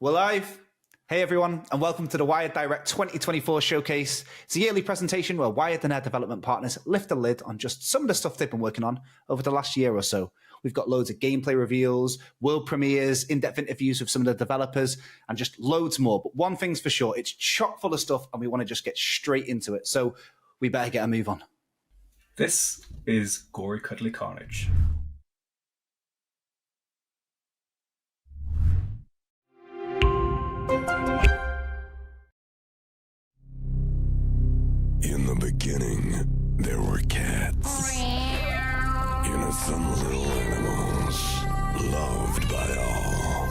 We're live. Hey everyone, and welcome to the Wired Direct 2024 showcase. It's a yearly presentation where Wired and their development partners lift the lid on just some of the stuff they've been working on over the last year or so. We've got loads of gameplay reveals, world premieres, in-depth interviews with some of the developers, and just loads more. But one thing's for sure, it's chock full of stuff, and we want to just get straight into it. So we better get a move on. This is Gory Cuddly Carnage. In the beginning, there were cats. Innocent little animals, loved by all.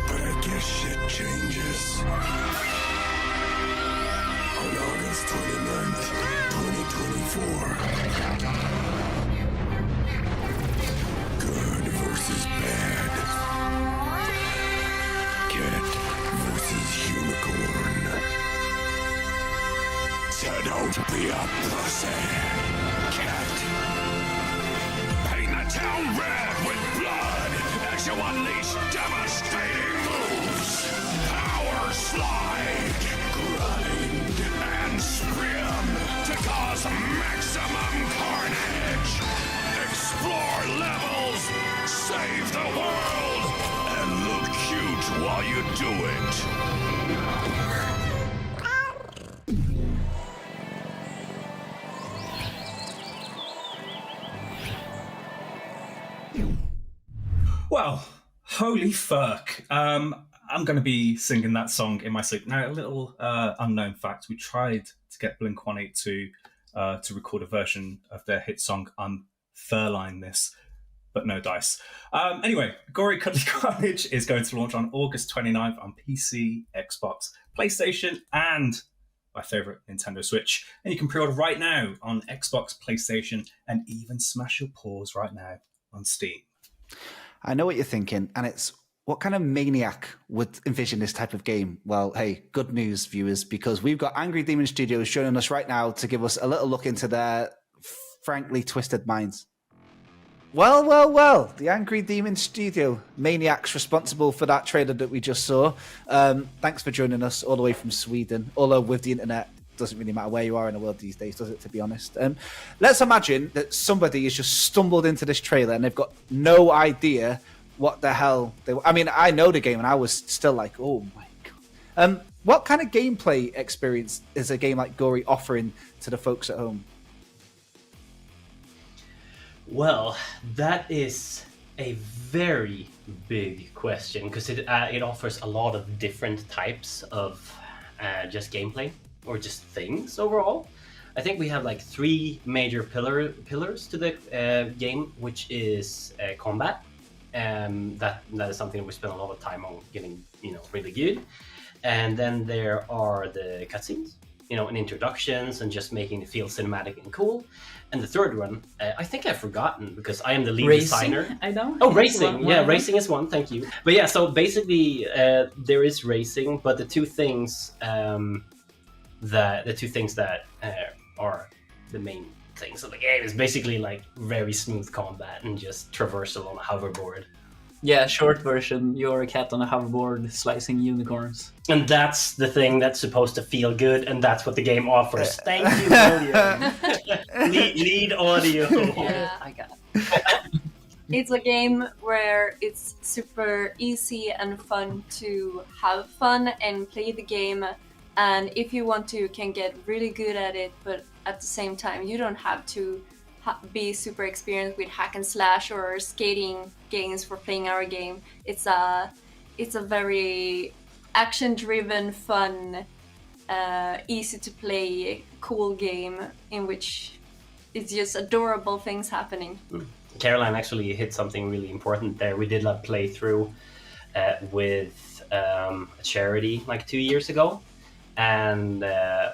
But I guess shit changes. On August 29th, 2024. Good versus bad. Cat versus unicorn. So don't be a pussy, cat. Paint the town red with blood as you unleash devastating moves. Power slide, grind, and scream to cause maximum carnage. Explore levels, save the world, and look cute while you do it. Well, holy fuck. I'm going to be singing that song in my sleep. Now, a little unknown fact. We tried to get Blink-182 to record a version of their hit song, Furline This, but no dice. Anyway, Gory Cuddly Carnage is going to launch on August 29th on PC, Xbox, PlayStation, and my favourite, Nintendo Switch. And you can pre-order right now on Xbox, PlayStation, and even smash your paws right now on Steam. I know what you're thinking, and it's what kind of maniac would envision this type of game? Well, hey, good news, viewers, because we've got Angry Demon Studios joining us right now to give us a little look into their frankly twisted minds. Well, the Angry Demon Studio maniacs responsible for that trailer that we just saw. Thanks for joining us all the way from Sweden, although with the internet, doesn't really matter where you are in the world these days, does it, to be honest? Let's imagine that somebody has just stumbled into this trailer and they've got no idea what the hell they... I mean, I know the game and I was still like, oh my god. What kind of gameplay experience is a game like Gory offering to the folks at home? Well, that is a very big question because it offers a lot of different types of just gameplay. Or just things overall. I think we have like three major pillars to the game, which is combat. That is something that we spend a lot of time on getting, really good. And then there are the cutscenes, and introductions and just making it feel cinematic and cool. And the third one, I think I've forgotten because I am the lead designer. I know. Oh, racing. Yeah, racing is one. Thank you. But yeah, so basically there is racing, but the two things that are the main things of the game is basically like very smooth combat and just traversal on a hoverboard. Yeah, short version, you're a cat on a hoverboard slicing unicorns. And that's the thing that's supposed to feel good, and that's what the game offers. Thank you, audio. lead audio. Yeah, I got it. It's a game where it's super easy and fun to have fun and play the game. And if you want to, you can get really good at it, but at the same time, you don't have to be super experienced with hack and slash or skating games for playing our game. It's a very action-driven, fun, easy to play, cool game in which it's just adorable things happening. Caroline actually hit something really important there. We did a playthrough with a charity like 2 years ago. And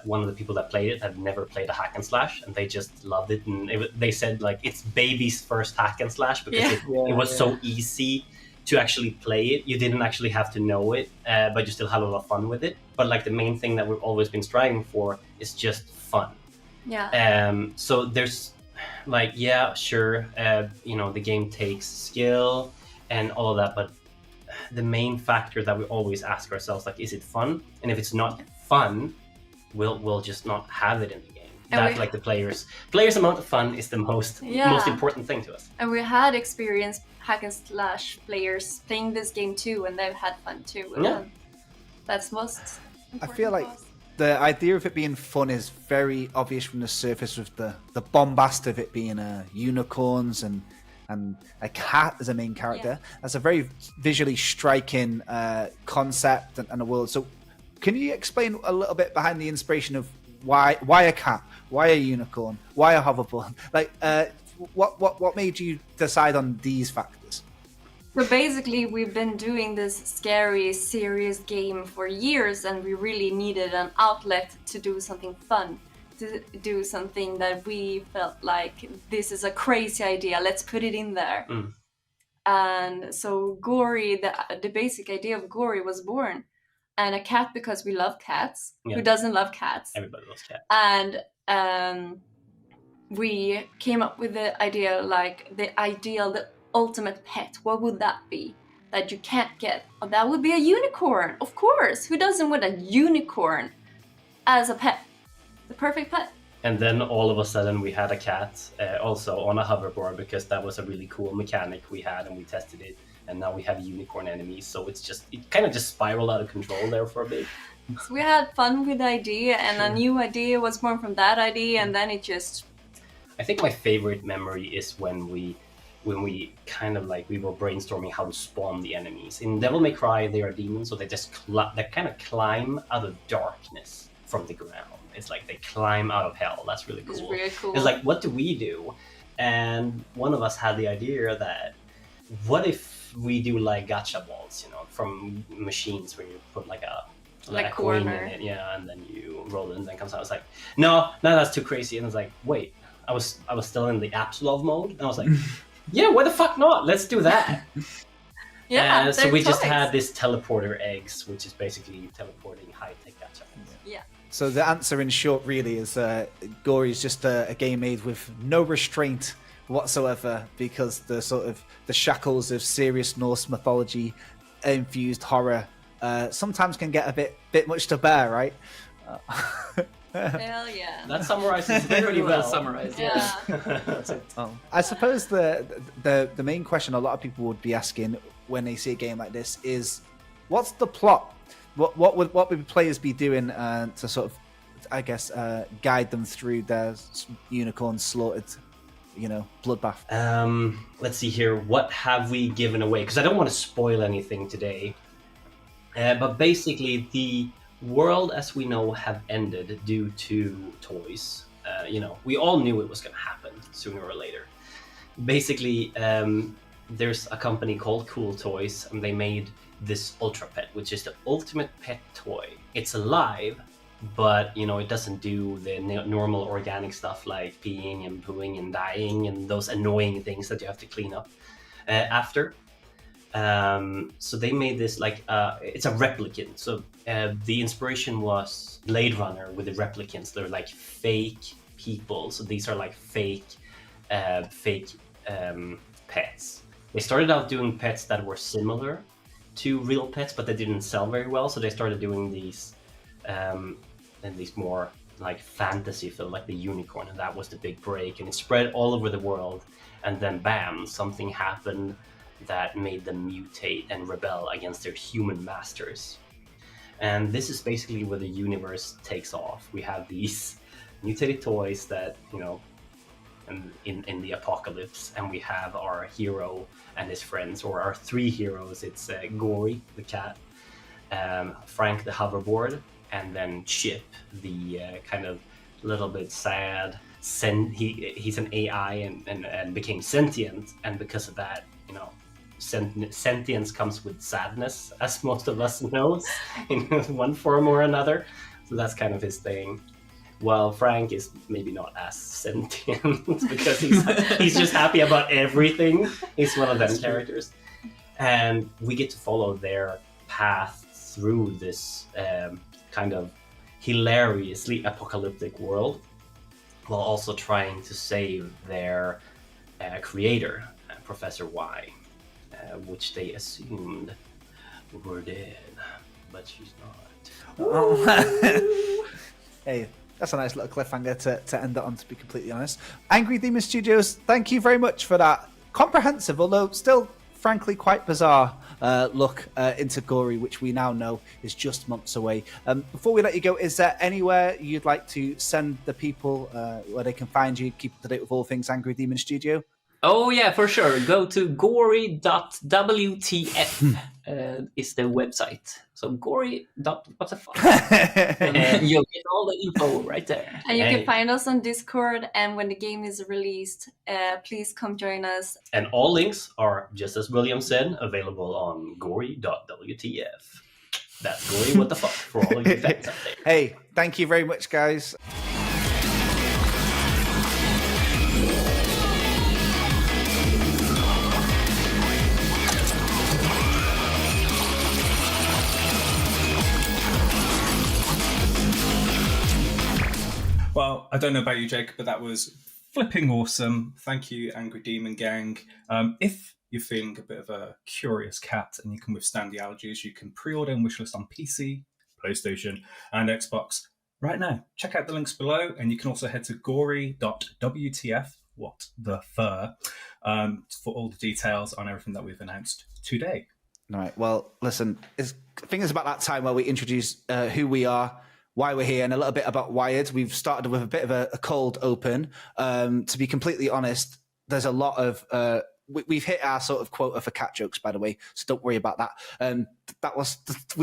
one of the people that played it had never played a hack and slash, and they just loved it. And they said like it's baby's first hack and slash because it was so easy to actually play it. You didn't actually have to know it, but you still had a lot of fun with it. But like the main thing that we've always been striving for is just fun. Yeah. So there's like, yeah, sure, the game takes skill and all of that, but the main factor that we always ask ourselves, like, is it fun? And if it's not fun, we'll just not have it in the game. That, like, the players amount of fun is the most important thing to us. And we had experienced hack and slash players playing this game too, and they've had fun too. Yeah. That's most important. I feel like for us. the idea of it being fun is very obvious from the surface, with the bombast of it being unicorns and a cat as a main character. That's a very visually striking concept and a world. So can you explain a little bit behind the inspiration of why a cat, why a unicorn, why a hoverboard? Like, what made you decide on these factors? So basically, we've been doing this scary, serious game for years, and we really needed an outlet to do something fun, to do something that we felt like, this is a crazy idea, let's put it in there. And so Gory, the basic idea of Gory was born. And a cat, because we love cats. Yeah. Who doesn't love cats? Everybody loves cats. And we came up with the idea, like, the ultimate pet. What would that be that you can't get? Oh, that would be a unicorn, of course. Who doesn't want a unicorn as a pet? The perfect pet. And then all of a sudden we had a cat also on a hoverboard, because that was a really cool mechanic we had, and we tested it. And now we have unicorn enemies, so it kind of just spiraled out of control there for a bit. So we had fun with the idea, and a new idea was born from that idea, and then it just... I think my favorite memory is when we kind of, like, we were brainstorming how to spawn the enemies. In Devil May Cry, they are demons, so they just they kind of climb out of darkness from the ground. It's like they climb out of hell. That's really cool. It's really cool. It's like, what do we do? And one of us had the idea that, what if we do like gacha balls, from machines where you put like a coin in it, and then you roll it and then it comes out. I was like, no, that's too crazy. And I was like, wait, I was still in the Absolov mode, and I was like, yeah, why the fuck not? Let's do that. So we just had this teleporter eggs, which is basically teleporting high-tech gacha balls. Yeah. So the answer in short really is Gory is just a game made with no restraint whatsoever, because the shackles of serious Norse mythology infused horror sometimes can get a bit much to bear, right? Hell yeah. That summarizes very well. Summarized. Yeah. That's it. I suppose the main question a lot of people would be asking when they see a game like this is, what's the plot? What would players be doing to sort of, I guess, guide them through their unicorn slaughtered, bloodbath? Let's see here. What have we given away? Because I don't want to spoil anything today. But basically, the world as we know have ended due to toys. We all knew it was going to happen sooner or later. Basically, there's a company called Cool Toys, and they made this Ultra Pet, which is the ultimate pet toy. It's alive, but it doesn't do the normal organic stuff like peeing and pooing and dying and those annoying things that you have to clean up after. So they made this it's a replicant. So the inspiration was Blade Runner with the replicants. They're like fake people. So these are like fake pets. They started out doing pets that were similar to real pets, but they didn't sell very well. So they started doing these and these more like fantasy film, like the unicorn, and that was the big break, and it spread all over the world. And then bam, something happened that made them mutate and rebel against their human masters. And this is basically where the universe takes off. We have these mutated toys that, in the apocalypse, and we have our hero and his friends, or our three heroes. It's Gory, the cat, Frank, the hoverboard, and then Chip, the kind of little bit sad. He's an AI and became sentient, and because of that, sentience comes with sadness, as most of us knows, in one form or another. So that's kind of his thing. While Frank is maybe not as sentient because he's just happy about everything. He's one of them characters, and we get to follow their path through this kind of hilariously apocalyptic world, while also trying to save their creator, Professor Y, which they assumed We're dead, but she's not. Oh. Hey, that's a nice little cliffhanger to end it on, to be completely honest. Angry Demon Studios, thank you very much for that comprehensive, although still frankly quite bizarre look into Gory, which we now know is just months away. Before we let you go, is there anywhere you'd like to send the people where they can find you, keep up to date with all things Angry Demon Studio? Oh yeah, for sure. Go to gory.wtf is the website. So what the fuck? And you'll get all the info right there. And you can find us on Discord, and when the game is released, please come join us. And all links are, just as William said, available on gory.wtf. That's Gory what the fuck for all of you fans out there. Hey, thank you very much, guys. Well, I don't know about you, Jake, but that was flipping awesome. Thank you, Angry Demon Gang. If you're feeling a bit of a curious cat and you can withstand the allergies, you can pre-order and wishlist on PC, PlayStation, and Xbox right now. Check out the links below, and you can also head to gory.wtf, what the fur, for all the details on everything that we've announced today. All right. Well, listen, I think it's about that time where we introduce who we are, why we're here, and a little bit about Wired. We've started with a bit of a cold open. To be completely honest, there's a lot of we've hit our sort of quota for cat jokes, by the way, so don't worry about that.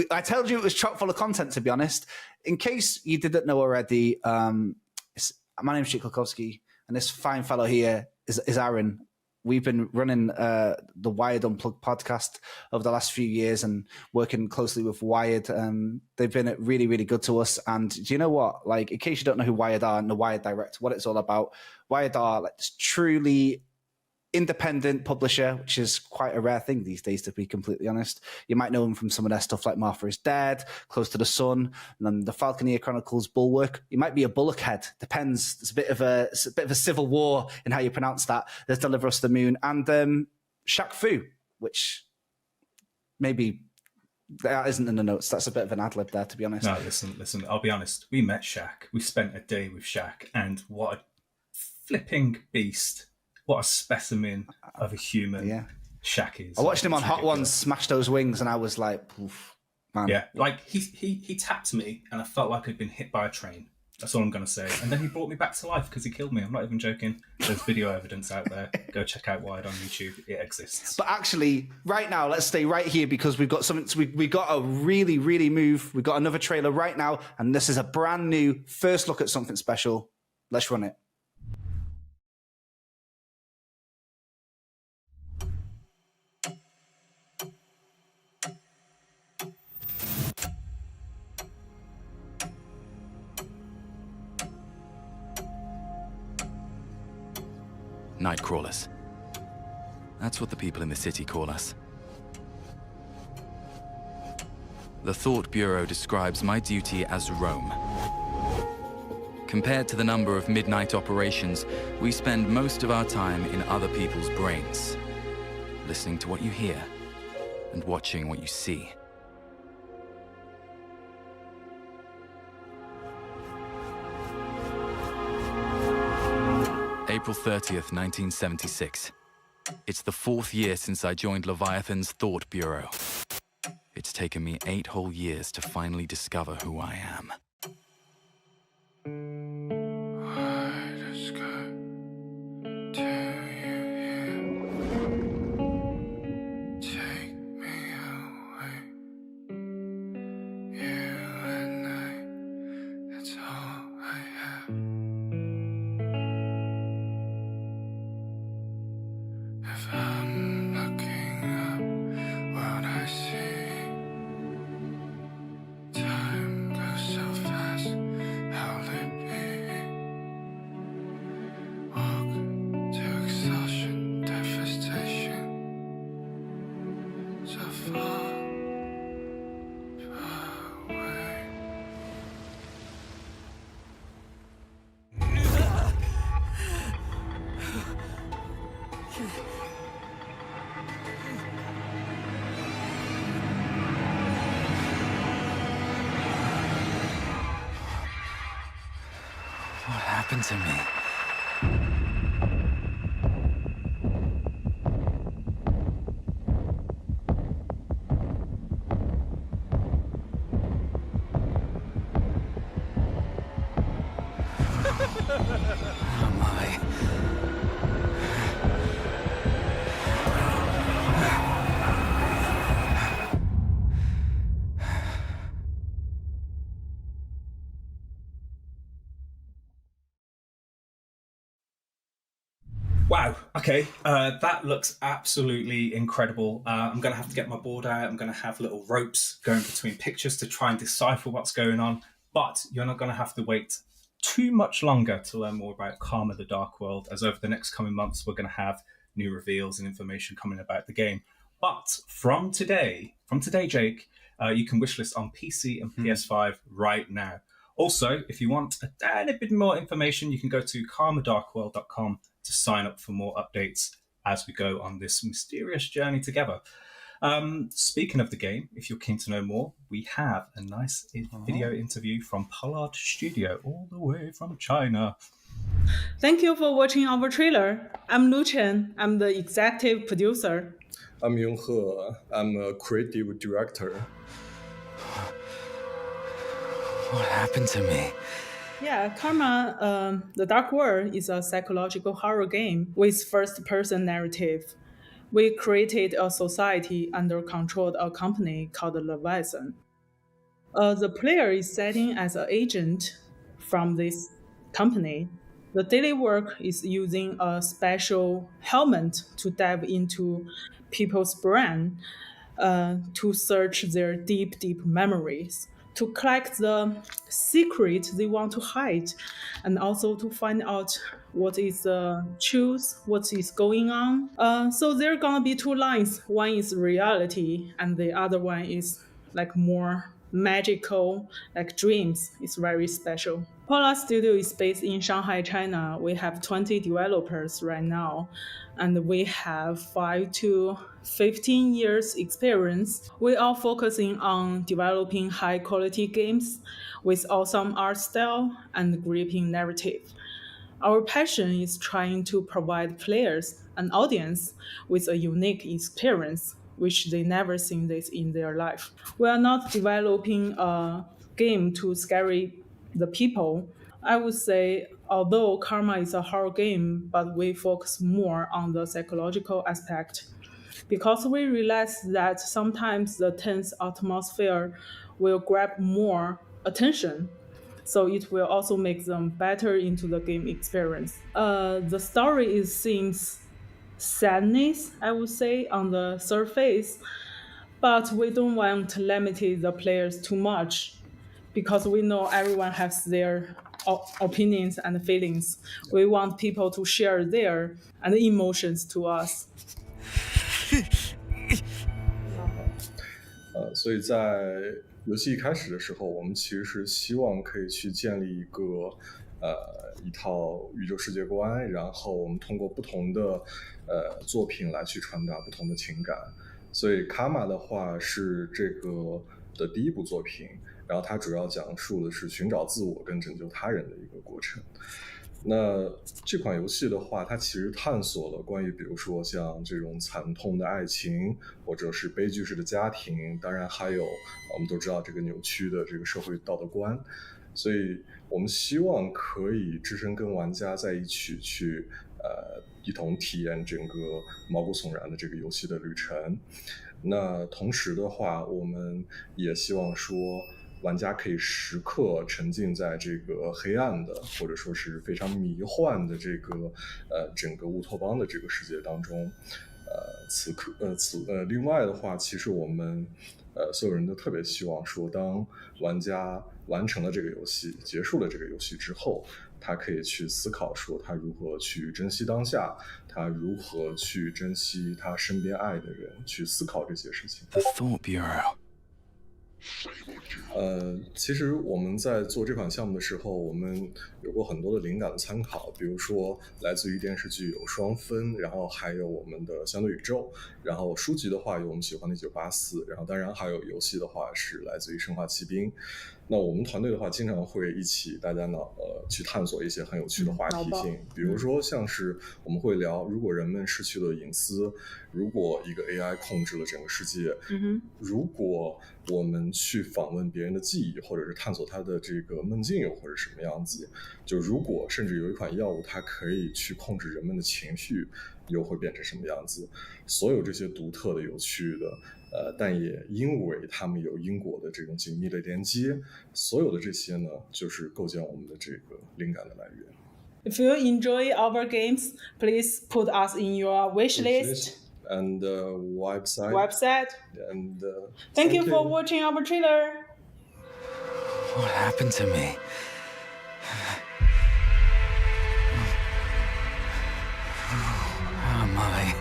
I told you it was chock full of content, to be honest. In case you didn't know already, my name's Jake Kulkowski, and this fine fellow here is Aaron. We've been running the Wired Unplugged podcast over the last few years and working closely with Wired. They've been really, really good to us. And do you know what? Like, in case you don't know who Wired are and the Wired Direct, what it's all about, Wired are like this truly independent publisher, which is quite a rare thing these days, to be completely honest. You might know them from some of their stuff like Martha is Dead, Close to the Sun, and then the Falconeer Chronicles Bulwark. You might be a Bullockhead, depends. It's a bit of a civil war in how you pronounce that. There's Deliver Us the Moon and Shaq Fu, which maybe that isn't in the notes. That's a bit of an ad lib there, to be honest. No, listen. I'll be honest. We met Shaq. We spent a day with Shaq, and what a flipping beast. What a specimen of a human Shaq is. I watched him on Hot Ones smash those wings, and I was like, oof, man. Yeah, like he tapped me, and I felt like I'd been hit by a train. That's all I'm going to say. And then he brought me back to life because he killed me. I'm not even joking. There's video evidence out there. Go check out Wired on YouTube. It exists. But actually, right now, let's stay right here because we've got something. We got a really, really move. We've got another trailer right now, and this is a brand new first look at something special. Let's run it. Nightcrawlers. That's what the people in the city call us. The Thought Bureau describes my duty as roam. Compared to the number of midnight operations, we spend most of our time in other people's brains, listening to what you hear and watching what you see. April 30th, 1976. It's the 4th year since I joined Leviathan's Thought Bureau. It's taken me 8 whole years to finally discover who I am. happened to me? Am I? Wow. Okay. That looks absolutely incredible. I'm going to have to get my board out. I'm going to have little ropes going between pictures to try and decipher what's going on. But you're not going to have to wait too much longer to learn more about Karma the Dark World, as over the next coming months, we're going to have new reveals and information coming about the game. But from today, Jake, you can wishlist on PC and PS5 right now. Also, if you want a tiny bit more information, you can go to karmadarkworld.com to sign up for more updates as we go on this mysterious journey together. Speaking of the game, if you're keen to know more, we have a nice video interview from Pollard Studio, all the way from China. Thank you for watching our trailer. I'm Lu Chen. I'm the executive producer. I'm Yong He. I'm a creative director. What happened to me? Yeah, Karma, The Dark World is a psychological horror game with first-person narrative. We created a society under control of a company called Leviathan. The player is setting as an agent from this company. The daily work is using a special helmet to dive into people's brain to search their deep, deep memories, to collect the secret they want to hide, and also to find out what is the truth, what is going on. So there are gonna be two lines. One is reality, and the other one is like more magical, like dreams. It's very special. Polar Studio is based in Shanghai, China. We have 20 developers right now, and we have 5 to 15 years experience. We are focusing on developing high quality games with awesome art style and gripping narrative. Our passion is trying to provide players an audience with a unique experience which they never seen this in their life. We are not developing a game to scare the people. I would say, although Karma is a horror game, but we focus more on the psychological aspect because we realize that sometimes the tense atmosphere will grab more attention. So it will also make them better into the game experience. The story seems sadness, I would say, on the surface, but we don't want to limit the players too much because we know everyone has their opinions and feelings. We want people to share their and emotions to us. 所以在游戏一开始的时候，我们其实是希望可以去建立一套宇宙世界观，然后我们通过不同的作品来去传达不同的情感。所以卡玛的话是这个的第一部作品，然后它主要讲述的是寻找自我跟拯救他人的一个过程。那这款游戏的话，它其实探索了关于比如说像这种惨痛的爱情，或者是悲剧式的家庭，当然还有我们都知道这个扭曲的这个社会道德观。所以我们希望可以只身跟玩家在一起去一同体验整个毛骨悚然的这个游戏的旅程。那同时的话，我们也希望说玩家可以时刻沉浸在这个黑暗的或者说是非常迷幻的这个整个乌托邦的这个世界当中。另外的话，其实我们所有人都特别希望说，当玩家完成了这个游戏，结束了这个游戏之后，他可以去思考说他如何去珍惜当下，他如何去珍惜他身边爱的人，去思考这些事情。 The Thought Bureau. 其实我们在做这款项目的时候，我们有过很多的灵感的参考，比如说来自于电视剧有双分，然后还有我们的相对宇宙，然后书籍的话有我们喜欢的1984，然后当然还有游戏的话是来自于生化奇兵。那我们团队的话，经常会一起大家呢去探索一些很有趣的话题性，比如说像是我们会聊，如果人们失去了隐私，如果一个 AI 控制了整个世界，如果我们去访问别人的记忆，或者是探索他的这个梦境又会是什么样子，就如果甚至有一款药物它可以去控制人们的情绪，又会变成什么样子。所有这些独特的有趣的但也因为他们有因果的这种紧密的连接，所有的这些呢就是构建我们的这个灵感的来源。 If you enjoy our games, please put us in your wish list and website. And thank you for watching our trailer. What happened to me? How am I?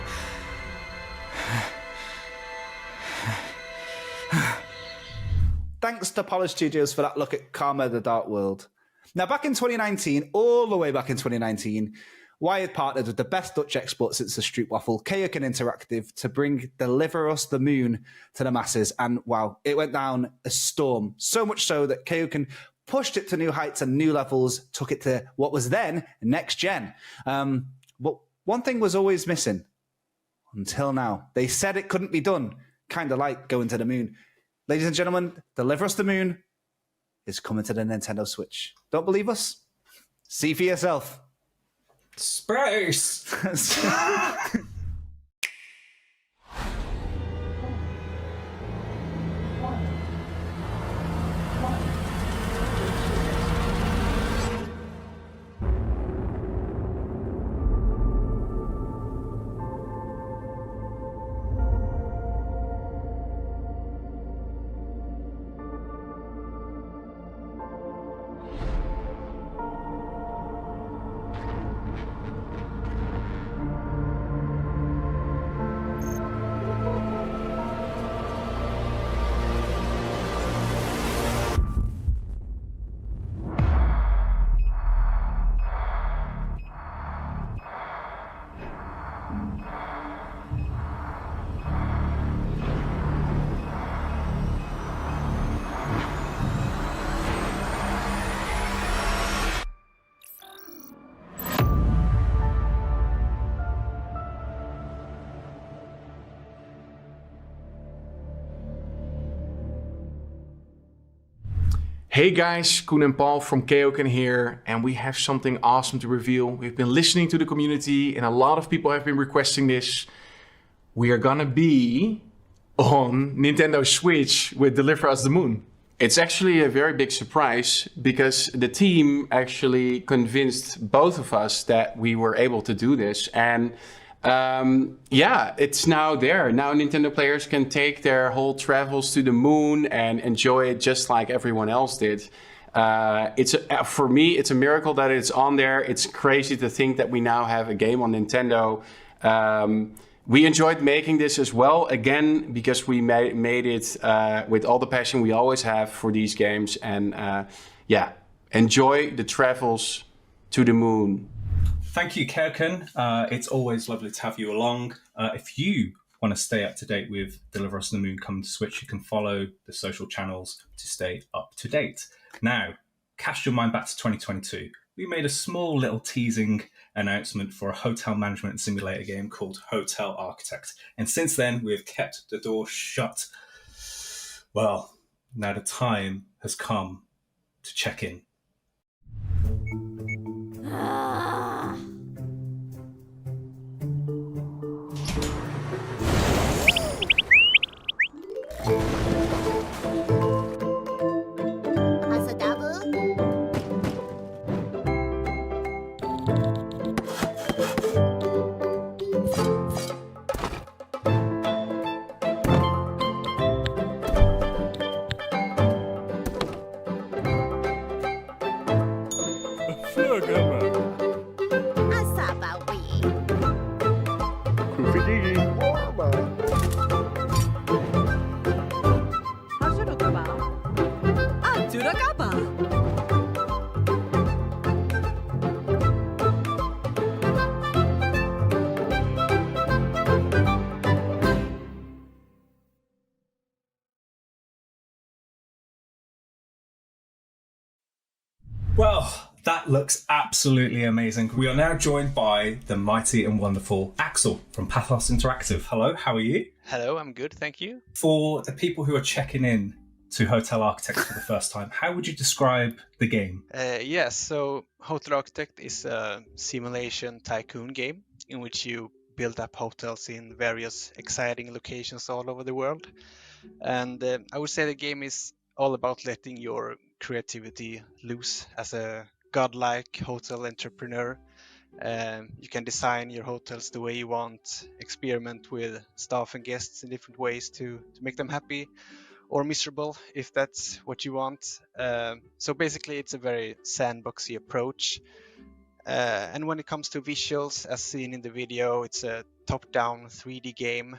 Thanks to Polish Studios for that look at Karma the Dark World. Now, back in 2019, all the way back in 2019, Wired partnered with the best Dutch export since the Street Waffle, Kaoken Interactive, to bring Deliver Us the Moon to the masses. And wow, it went down a storm. So much so that Kaoken pushed it to new heights and new levels, took it to what was then next gen. But one thing was always missing until now. They said it couldn't be done, kind of like going to the moon. Ladies and gentlemen, Deliver Us the Moon is coming to the Nintendo Switch. Don't believe us? See for yourself. Space! Hey guys, Koen and Paul from Kaoken here, and we have something awesome to reveal. We've been listening to the community and a lot of people have been requesting this. We are gonna be on Nintendo Switch with Deliver Us the Moon. It's actually a very big surprise because the team actually convinced both of us that we were able to do this, and yeah, it's now there. Now Nintendo players can take their whole travels to the moon and enjoy it just like everyone else did. For me, it's a miracle that it's on there. It's crazy to think that we now have a game on Nintendo. We enjoyed making this as well, again, because we made it with all the passion we always have for these games. And yeah, enjoy the travels to the moon. Thank you, Kaoken. It's always lovely to have you along. If you want to stay up to date with Deliver Us the Moon coming to Switch, you can follow the social channels to stay up to date. Now, cast your mind back to 2022. We made a small little teasing announcement for a hotel management simulator game called Hotel Architect. And since then, we have kept the door shut. Well, now the time has come to check in. That looks absolutely amazing. We are now joined by the mighty and wonderful Axel from Pathos Interactive. Hello, how are you? Hello, I'm good, thank you. For the people who are checking in to Hotel Architect for the first time, how would you describe the game? Yes, so Hotel Architect is a simulation tycoon game in which you build up hotels in various exciting locations all over the world. And I would say the game is all about letting your creativity loose as a godlike hotel entrepreneur. You can design your hotels the way you want, experiment with staff and guests in different ways to make them happy or miserable if that's what you want. So basically, it's a very sandboxy approach. And when it comes to visuals, as seen in the video, it's a top-down 3D game,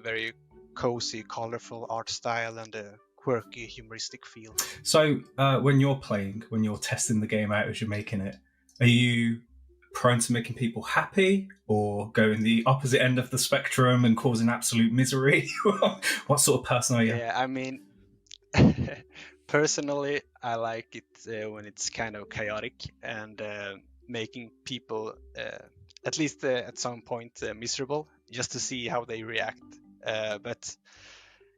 very cozy, colorful art style, and a quirky, humoristic feel. So when you're playing, when you're testing the game out as you're making it, are you prone to making people happy or going the opposite end of the spectrum and causing absolute misery? What sort of person are you? Yeah, I mean, personally, I like it when it's kind of chaotic and making people, at least at some point, miserable, just to see how they react. But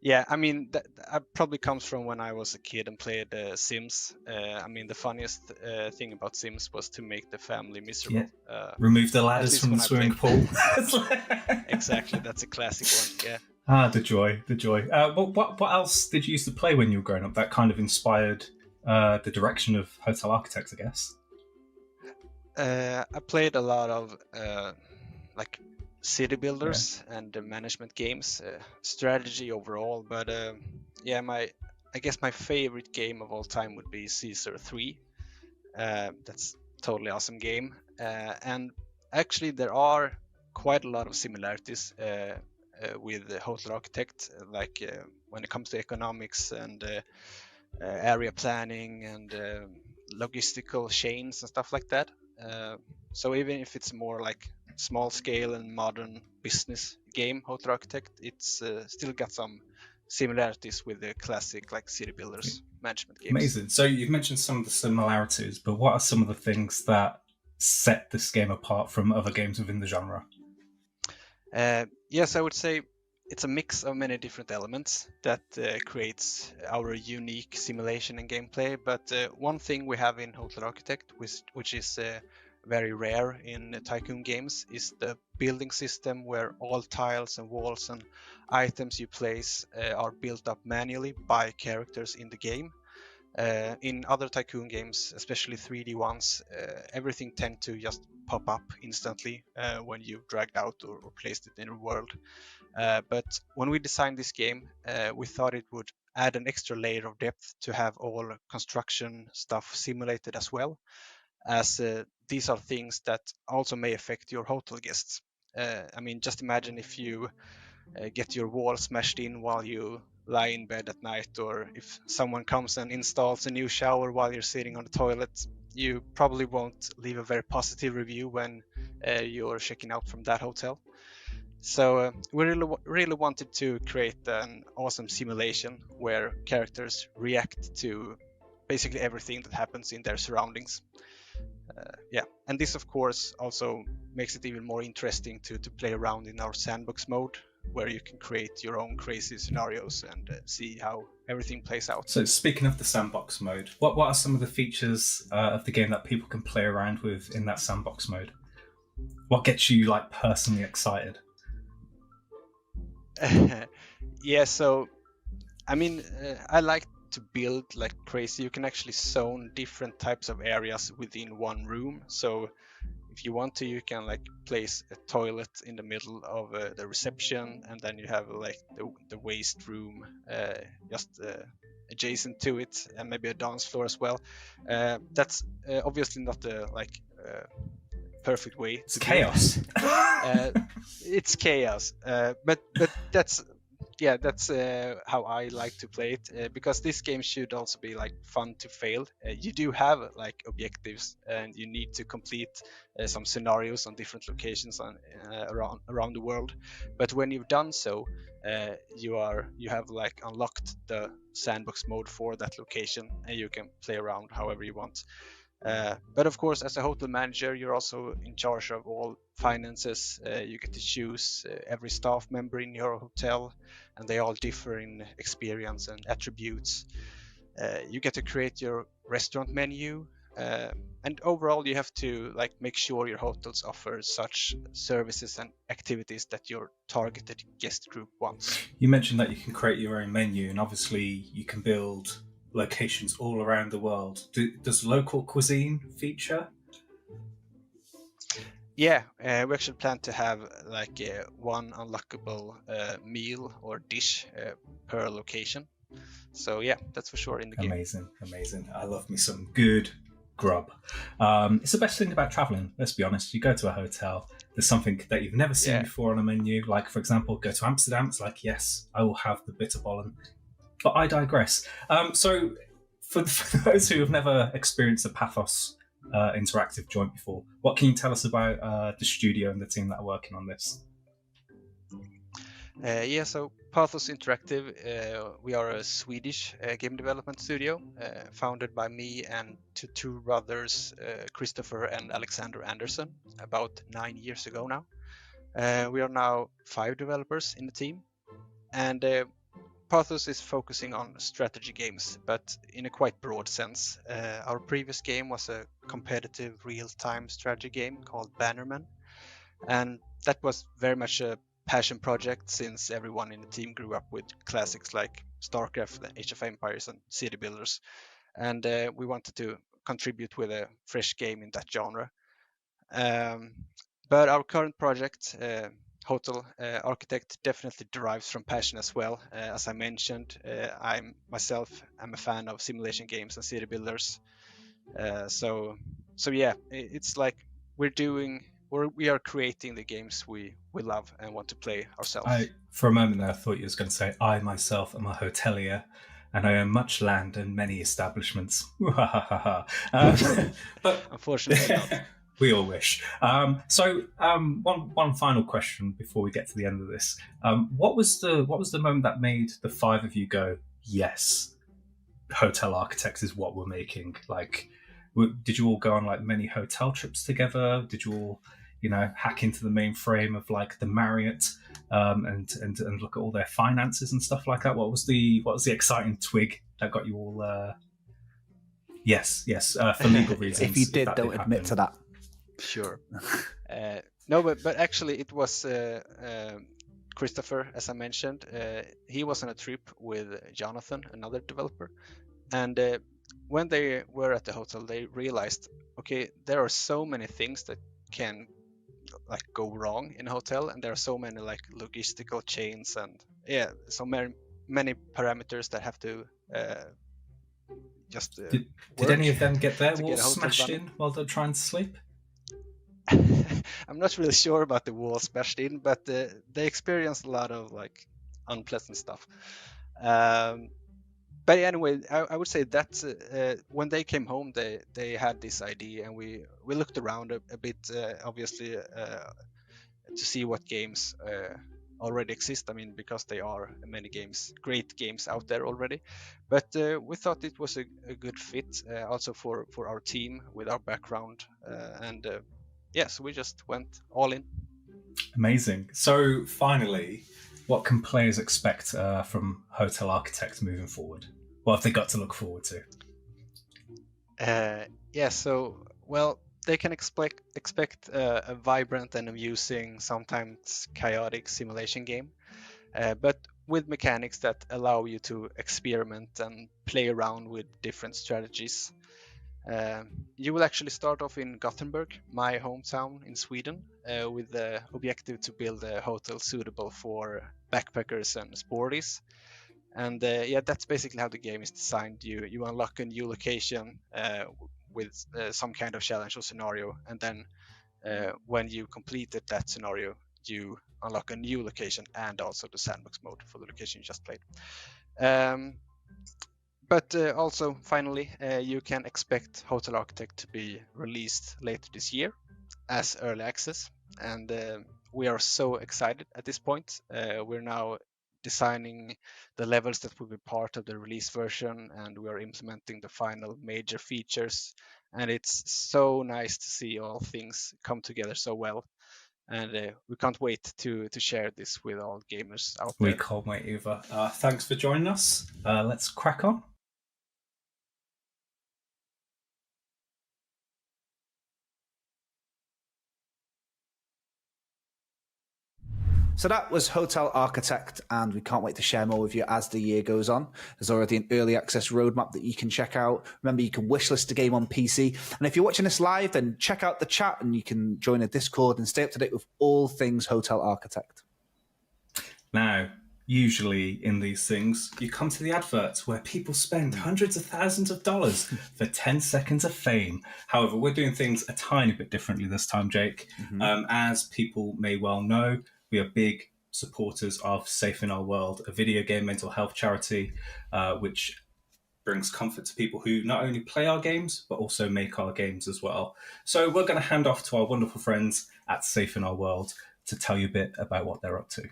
yeah, I mean, that probably comes from when I was a kid and played Sims. I mean, the funniest thing about Sims was to make the family miserable. Yeah. Remove the ladders from the swimming pool. Exactly, that's a classic one, yeah. Ah, the joy, the joy. What else did you used to play when you were growing up that kind of inspired the direction of Hotel Architect, I guess? I played a lot of like city builders and management games, strategy overall. But yeah, I guess my favorite game of all time would be Caesar 3. That's totally awesome game. And actually, there are quite a lot of similarities with the Hotel Architect, like when it comes to economics and area planning and logistical chains and stuff like that. So even if it's more like small scale and modern business game, Hotel Architect, it's still got some similarities with the classic like city builders management games. Amazing. So you've mentioned some of the similarities, but what are some of the things that set this game apart from other games within the genre? Yes, I would say it's a mix of many different elements that creates our unique simulation and gameplay. But one thing we have in Hotel Architect, which is very rare in tycoon games, is the building system where all tiles and walls and items you place are built up manually by characters in the game. In other tycoon games, especially 3D ones, everything tends to just pop up instantly when you've dragged out or placed it in a world. But when we designed this game, we thought it would add an extra layer of depth to have all construction stuff simulated as well, as these are things that also may affect your hotel guests. I mean, just imagine if you get your wall smashed in while you lie in bed at night, or if someone comes and installs a new shower while you're sitting on the toilet. You probably won't leave a very positive review when you're checking out from that hotel. So we really wanted to create an awesome simulation where characters react to basically everything that happens in their surroundings. Yeah, and this of course also makes it even more interesting to play around in our sandbox mode, where you can create your own crazy scenarios and see how everything plays out. So speaking of the sandbox mode, what are some of the features of the game that people can play around with in that sandbox mode? What gets you like personally excited? Yeah, so I mean, I like to build like crazy. You can actually zone different types of areas within one room. So if you want to, you can like place a toilet in the middle of the reception, and then you have like the waste room just adjacent to it, and maybe a dance floor as well. That's obviously not the perfect way. It's chaos. It's chaos, but that's how I like to play it, because this game should also be like fun to fail. You do have like objectives, and you need to complete some scenarios on different locations around the world. But when you've done so, you have like unlocked the sandbox mode for that location, and you can play around however you want. But of course, as a hotel manager, you're also in charge of all finances. You get to choose every staff member in your hotel, and they all differ in experience and attributes. You get to create your restaurant menu, and overall, you have to like make sure your hotels offer such services and activities that your targeted guest group wants. You mentioned that you can create your own menu, and obviously you can build locations all around the world. Does local cuisine feature? Yeah, we actually plan to have like one unlockable meal or dish per location. So yeah, that's for sure in the game. Amazing. I love me some good grub. It's the best thing about traveling. Let's be honest. You go to a hotel, there's something that you've never seen before on a menu. Like, for example, go to Amsterdam. It's like, yes, I will have the bitterballen. But I digress. So for those who have never experienced a Pathos interactive joint before, what can you tell us about the studio and the team that are working on this? Yeah, so Pathos Interactive, we are a Swedish game development studio founded by me and two brothers, Christopher and Alexander Anderson, about 9 years ago now. We are now 5 developers in the team, and Pathos is focusing on strategy games, but in a quite broad sense. Our previous game was a competitive real-time strategy game called Bannerman, and that was very much a passion project since everyone in the team grew up with classics like StarCraft, Age of Empires, and City Builders, and we wanted to contribute with a fresh game in that genre. But our current project, Hotel Architect, definitely derives from passion as well. As I mentioned, I'm a fan of simulation games and city builders. So yeah, it's like we are creating the games we love and want to play ourselves. For a moment there, I thought you was going to say, I myself am a hotelier, and I own much land and many establishments. But unfortunately not. We all wish. One final question before we get to the end of this. What was the moment that made the 5 of you go, yes, Hotel Architects is what we're making? Like, did you all go on like many hotel trips together? Did you all, hack into the mainframe of like the Marriott and look at all their finances and stuff like that? What was the exciting twig that got you all? Yes, for legal reasons. If you did, don't admit to that. Sure. No, but actually it was Christopher, as I mentioned. He was on a trip with Jonathan, another developer, and when they were at the hotel, they realized, okay, there are so many things that can like go wrong in a hotel, and there are so many like logistical chains and so many parameters that have to just did any of them get their walls smashed in while they're trying to sleep? I'm not really sure about the walls smashed in, but they experienced a lot of like unpleasant stuff. But anyway, I would say that when they came home, they had this idea, and we looked around a bit, obviously, to see what games already exist. I mean, because there are many great games out there already. But we thought it was a good fit, also for our team with our background, and so we just went all in. Amazing. So finally, what can players expect from Hotel Architect moving forward? What have they got to look forward to? They can expect a vibrant and amusing, sometimes chaotic simulation game, but with mechanics that allow you to experiment and play around with different strategies. You will actually start off in Gothenburg, my hometown in Sweden, with the objective to build a hotel suitable for backpackers and sporties. And that's basically how the game is designed. You unlock a new location with some kind of challenge or scenario, and then when you completed that scenario, you unlock a new location and also the sandbox mode for the location you just played. But also, finally, you can expect Hotel Architect to be released later this year as early access, and we are so excited at this point. We're now designing the levels that will be part of the release version, and we are implementing the final major features and it's so nice to see all things come together so well. And we can't wait to share this with all gamers out We there. can't wait either. Thanks for joining us. Let's crack on. So that was Hotel Architect, and we can't wait to share more with you as the year goes on. There's already an early access roadmap that you can check out. Remember, you can wishlist the game on PC. And if you're watching this live, then check out the chat and you can join a Discord and stay up to date with all things Hotel Architect. Now, usually in these things, you come to the adverts where people spend hundreds of thousands of dollars for 10 seconds of fame. However, we're doing things a tiny bit differently this time, Jake. As people may well know, we are big supporters of Safe in Our World, a video game mental health charity, which brings comfort to people who not only play our games, but also make our games as well. So we're going to hand off to our wonderful friends at Safe in Our World to tell you a bit about what they're up to.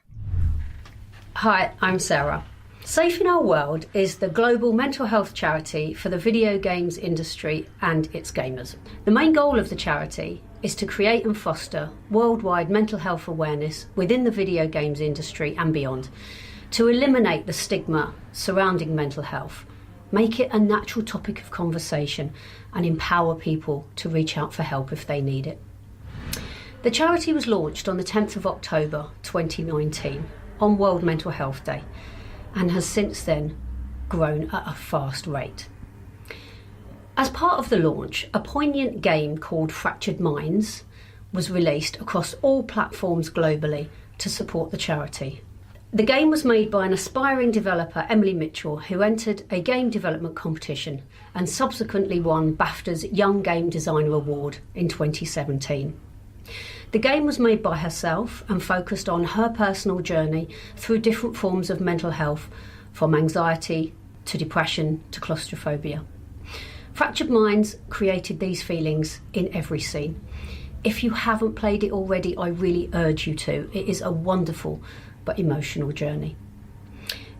Hi, I'm Sarah. Safe in Our World is the global mental health charity for the video games industry and its gamers. The main goal of the charity is to create and foster worldwide mental health awareness within the video games industry and beyond, to eliminate the stigma surrounding mental health, make it a natural topic of conversation, and empower people to reach out for help if they need it. The charity was launched on the 10th of October 2019 on World Mental Health Day, and has since then grown at a fast rate. As part of the launch, a poignant game called Fractured Minds was released across all platforms globally to support the charity. The game was made by an aspiring developer, Emily Mitchell, who entered a game development competition and subsequently won BAFTA's Young Game Designer Award in 2017. The game was made by herself and focused on her personal journey through different forms of mental health, from anxiety to depression to claustrophobia. Fractured Minds created these feelings in every scene. If you haven't played it already, I really urge you to. It is a wonderful but emotional journey.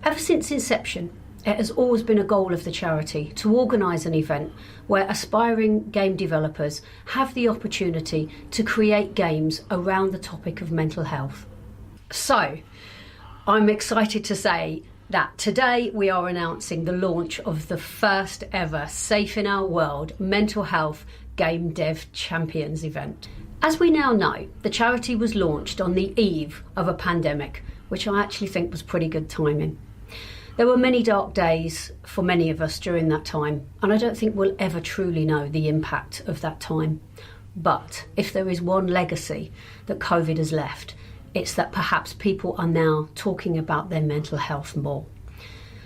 Ever since inception, it has always been a goal of the charity to organise an event where aspiring game developers have the opportunity to create games around the topic of mental health. So, I'm excited to say that today we are announcing the launch of the first ever Safe in Our World Mental Health Game Dev Champions event. As we now know, the charity was launched on the eve of a pandemic, which I actually think was pretty good timing. There were many dark days for many of us during that time, and I don't think we'll ever truly know the impact of that time. But if there is one legacy that COVID has left, it's that perhaps people are now talking about their mental health more.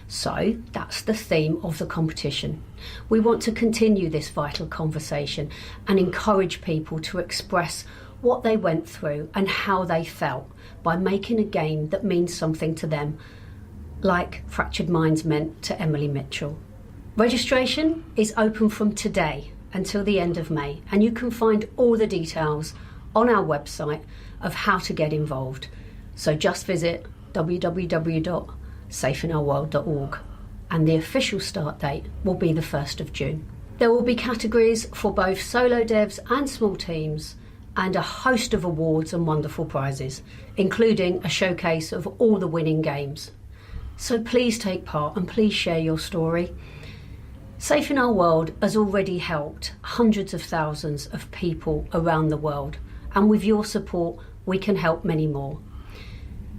So that's the theme of the competition. We want to continue this vital conversation and encourage people to express what they went through and how they felt by making a game that means something to them, like Fractured Minds meant to Emily Mitchell. Registration is open from today until the end of May, and you can find all the details on our website of how to get involved. So just visit www.safeinourworld.org, and the official start date will be the 1st of June. There will be categories for both solo devs and small teams, and a host of awards and wonderful prizes, including a showcase of all the winning games. So please take part and please share your story. Safe in Our World has already helped hundreds of thousands of people around the world, and with your support we can help many more.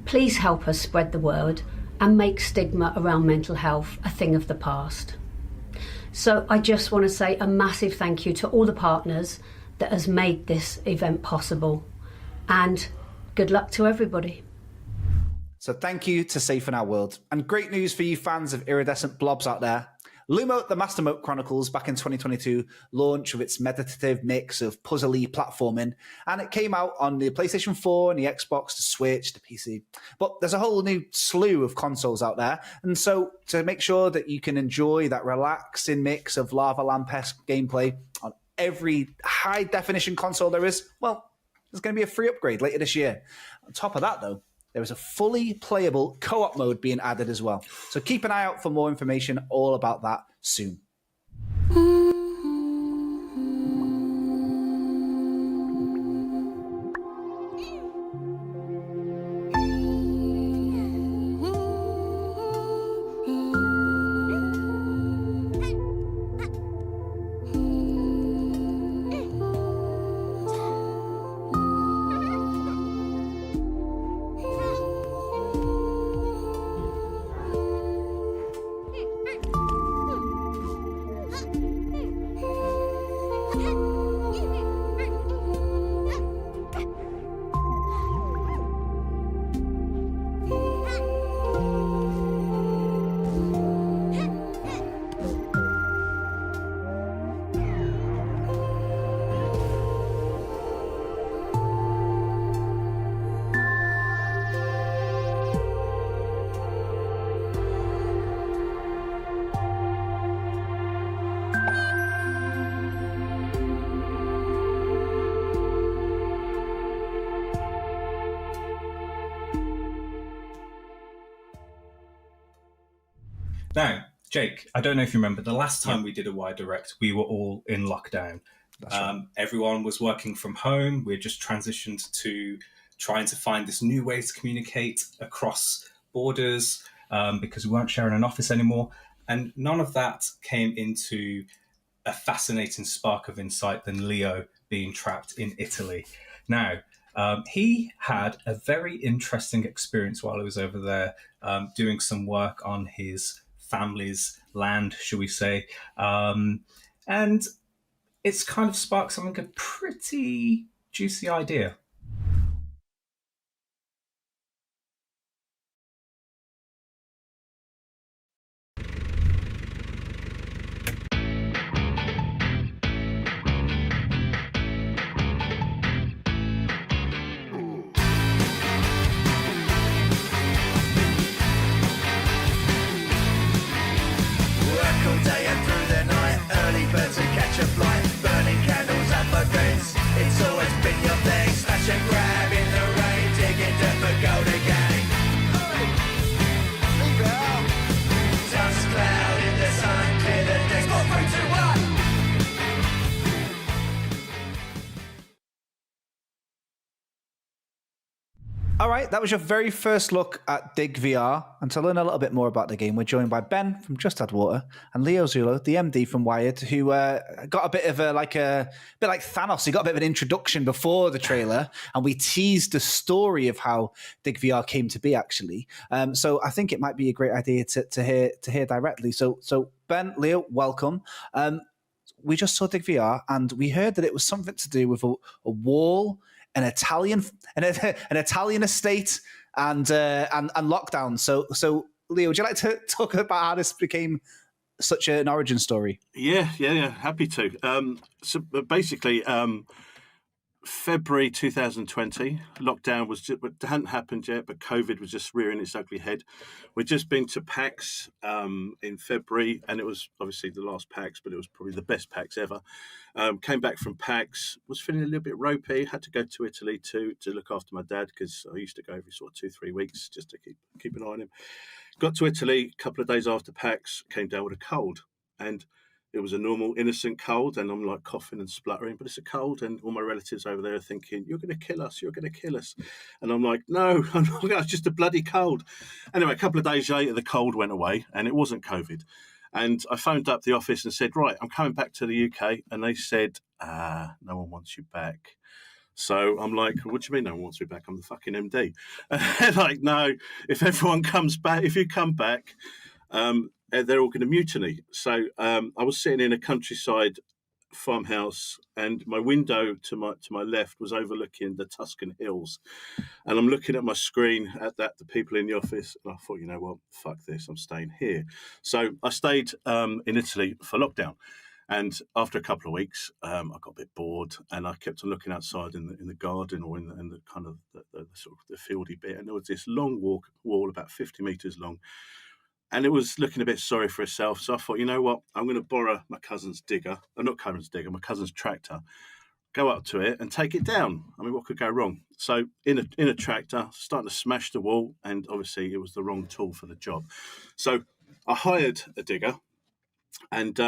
Please help us spread the word and make stigma around mental health a thing of the past. So I just want to say a massive thank you to all the partners that has made this event possible, and good luck to everybody. So thank you to Safe in Our World. And great news for you fans of iridescent blobs out there. Lumo, the Master Moat Chronicles, back in 2022, launched with its meditative mix of puzzly platforming, and it came out on the PlayStation 4 and the Xbox, the Switch, the PC. But there's a whole new slew of consoles out there, and so to make sure that you can enjoy that relaxing mix of Lava Lamp-esque gameplay on every high-definition console there is, well, there's going to be a free upgrade later this year. On top of that, though, there is a fully playable co-op mode being added as well. So keep an eye out for more information all about that soon. Now, Jake, I don't know if you remember, the last time we did a Wire Direct, we were all in lockdown. That's right. Everyone was working from home. We just transitioned to trying to find this new way to communicate across borders because we weren't sharing an office anymore. And none of that came into a fascinating spark of insight than Leo being trapped in Italy. Now, he had a very interesting experience while he was over there doing some work on his family's land, shall we say. And it's kind of sparked something, a pretty juicy idea. All right, that was your very first look at Dig VR. And to learn a little bit more about the game, we're joined by Ben from Just Add Water and Leo Zulo, the MD from Wired, who got a bit of a bit like Thanos. He got a bit of an introduction before the trailer, and we teased the story of how Dig VR came to be. Actually, so I think it might be a great idea to hear directly. So Ben, Leo, welcome. We just saw Dig VR, and we heard that it was something to do with a wall. An Italian estate and lockdown. So Leo, would you like to talk about how this became such an origin story? Yeah. Happy to. So basically, February 2020, lockdown hadn't happened yet, but COVID was just rearing its ugly head. We'd just been to PAX in February, and it was obviously the last PAX, but it was probably the best PAX ever. Came back from PAX, was feeling a little bit ropey, had to go to Italy to look after my dad, because I used to go every sort of 2-3 weeks just to keep an eye on him. Got to Italy a couple of days after PAX, came down with a cold, and it was a normal, innocent cold, and I'm like coughing and spluttering, but it's a cold, and all my relatives over there are thinking, you're going to kill us, And I'm like, no, I'm not, it's just a bloody cold. Anyway, a couple of days later, the cold went away, and it wasn't COVID. And I phoned up the office and said, right, I'm coming back to the UK. And they said, no one wants you back. So I'm like, what do you mean no one wants me back? I'm the fucking MD. And they're like, no, if everyone comes back, if you come back, they're all going to mutiny. So I was sitting in a countryside farmhouse, and my window to my left was overlooking the Tuscan hills. And I'm looking at my screen at the people in the office, and I thought, you know what, fuck this, I'm staying here. So I stayed in Italy for lockdown. And after a couple of weeks, I got a bit bored, and I kept on looking outside in the garden, or in the kind of the sort of the fieldy bit. And there was this long wall about 50 meters long. And it was looking a bit sorry for itself. So I thought, you know what? I'm going to borrow my cousin's digger. My cousin's tractor. Go up to it and take it down. I mean, what could go wrong? So in a tractor, starting to smash the wall. And obviously it was the wrong tool for the job. So I hired a digger. And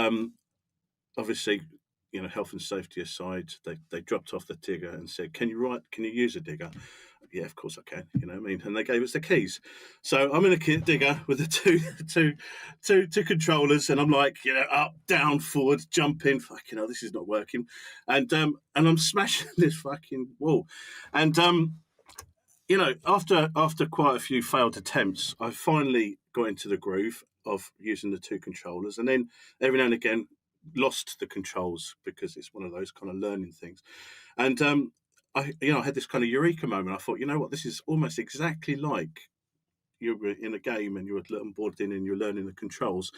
obviously, you know, health and safety aside, they dropped off the digger and said, can you use a digger? Yeah, of course I can. You know what I mean? And they gave us the keys. So I'm in a digger with the two controllers, and I'm like, you know, up, down, forward, jumping. Fucking hell, this is not working. And I'm smashing this fucking wall. And you know, after quite a few failed attempts, I finally got into the groove of using the two controllers, and then every now and again lost the controls, because it's one of those kind of learning things. And I had this kind of eureka moment. I thought, you know what, this is almost exactly like you were in a game and you were boarded in and you're learning the controls.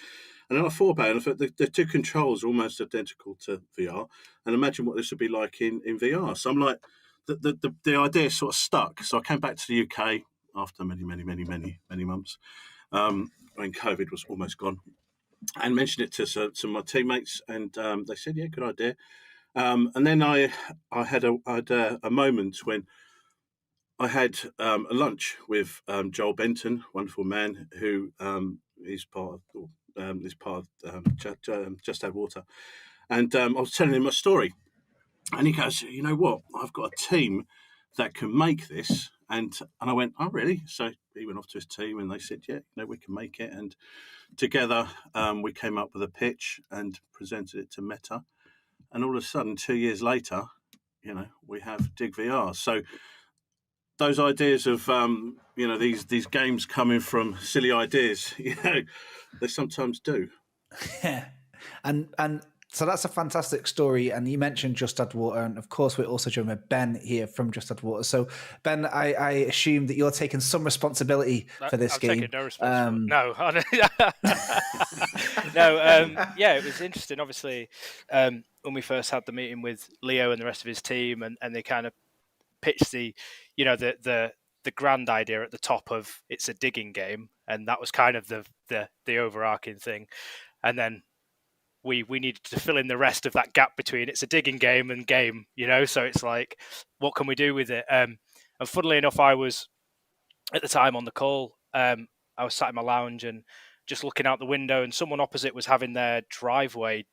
And then I thought about it, and I thought the two controls are almost identical to VR. And imagine what this would be like in VR. So I'm like, the idea sort of stuck. So I came back to the UK after many months, when COVID was almost gone, and mentioned it to my teammates, and they said, yeah, good idea. And then I had a moment when I had a lunch with Joel Benton, wonderful man, who he's part of Just Add Water, and I was telling him my story, and he goes, "You know what? I've got a team that can make this." And I went, "Oh, really?" So he went off to his team, and they said, "Yeah, we can make it." And together, we came up with a pitch and presented it to Meta. And all of a sudden, 2 years later, we have Dig VR. So those ideas of these games coming from silly ideas, they sometimes do. Yeah, and so that's a fantastic story. And you mentioned Just Add Water, and of course we're also joined with Ben here from Just Add Water. So Ben, I assume that you're taking some responsibility for this I'm game. Taking no responsibility. No, yeah, it was interesting. Obviously, when we first had the meeting with Leo and the rest of his team, and they kind of pitched the grand idea at the top of it's a digging game, and that was kind of the overarching thing, and then we needed to fill in the rest of that gap between it's a digging game and game, so it's like, what can we do with it? And funnily enough, I was at the time on the call, I was sat in my lounge and just looking out the window, and someone opposite was having their driveway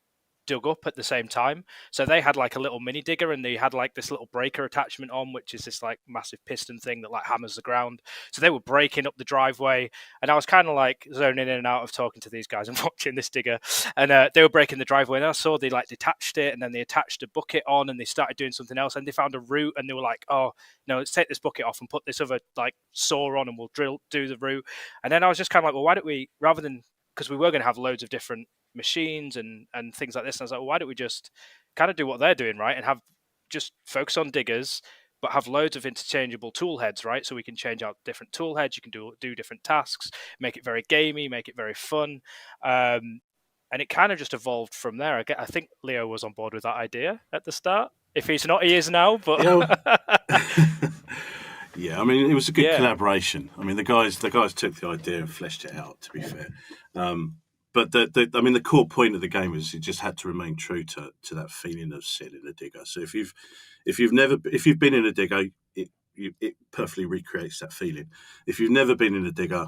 dug up at the same time. So they had like a little mini digger, and they had like this little breaker attachment on, which is this like massive piston thing that like hammers the ground. So they were breaking up the driveway, and I was kind of like zoning in and out of talking to these guys and watching this digger, and they were breaking the driveway, and I saw they like detached it, and then they attached a bucket on, and they started doing something else, and they found a root, and they were like, oh no, let's take this bucket off and put this other like saw on, and we'll do the root. And then I was just kind of like, well, why don't we, rather than, because we were going to have loads of different machines and things like this, and I was like, well, why don't we just kind of do what they're doing, right, and have just focus on diggers, but have loads of interchangeable tool heads, right? So we can change out different tool heads, you can do different tasks, make it very gamey, make it very fun, and it kind of just evolved from there. I think Leo was on board with that idea at the start. If he's not, he is now. But yeah, I mean, it was a good collaboration. I mean, the guys took the idea and fleshed it out. To be fair. But the core point of the game is it just had to remain true to that feeling of sitting in a digger. So if you've been in a digger, it perfectly recreates that feeling. If you've never been in a digger,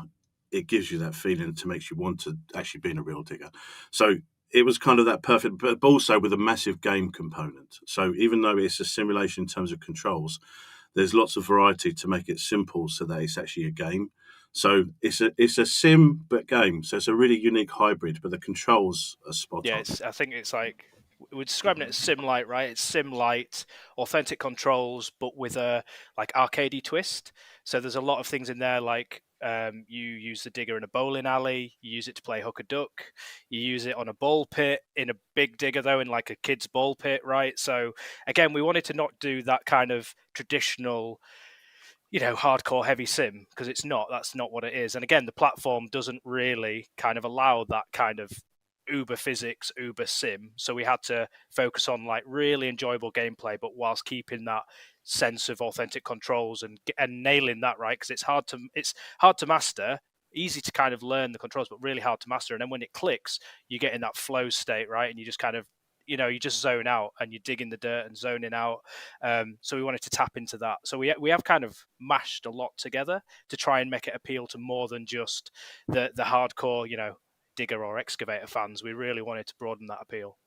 it gives you that feeling to makes you want to actually be in a real digger. So it was kind of that perfect, but also with a massive game component. So even though it's a simulation in terms of controls, there's lots of variety to make it simple so that it's actually a game. So it's a sim but game. So it's a really unique hybrid, but the controls are spot on. I think it's like, we're describing it as sim-light, right? It's sim-light, authentic controls, but with a like arcadey twist. So there's a lot of things in there, like you use the digger in a bowling alley, you use it to play hook a duck, you use it on a ball pit, in a big digger though, in like a kid's ball pit, right? So again, we wanted to not do that kind of traditional, hardcore heavy sim, because that's not what it is. And again, the platform doesn't really kind of allow that kind of uber physics, uber sim. So we had to focus on like really enjoyable gameplay, but whilst keeping that sense of authentic controls and nailing that right, because it's hard to master. Easy to kind of learn the controls, but really hard to master. And then when it clicks, you get in that flow state, right? And you just kind of, you just zone out and you dig in the dirt and zoning out. So we wanted to tap into that. So we have kind of mashed a lot together to try and make it appeal to more than just the hardcore, digger or excavator fans. We really wanted to broaden that appeal.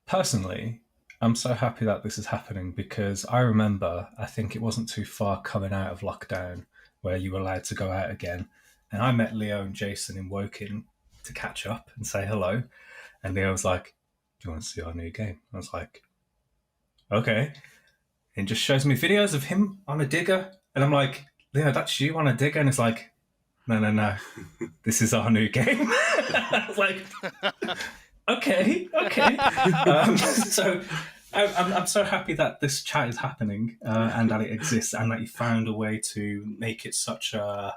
Personally, I'm so happy that this is happening, because I remember, I think it wasn't too far coming out of lockdown where you were allowed to go out again. And I met Leo and Jason in Woking to catch up and say hello. And Leo was like, do you want to see our new game? I was like, okay. And just shows me videos of him on a digger. And I'm like, Leo, that's you on a digger? And it's like, no. This is our new game. I was like, okay. So I'm so happy that this chat is happening and that it exists, and that you found a way to make it such a...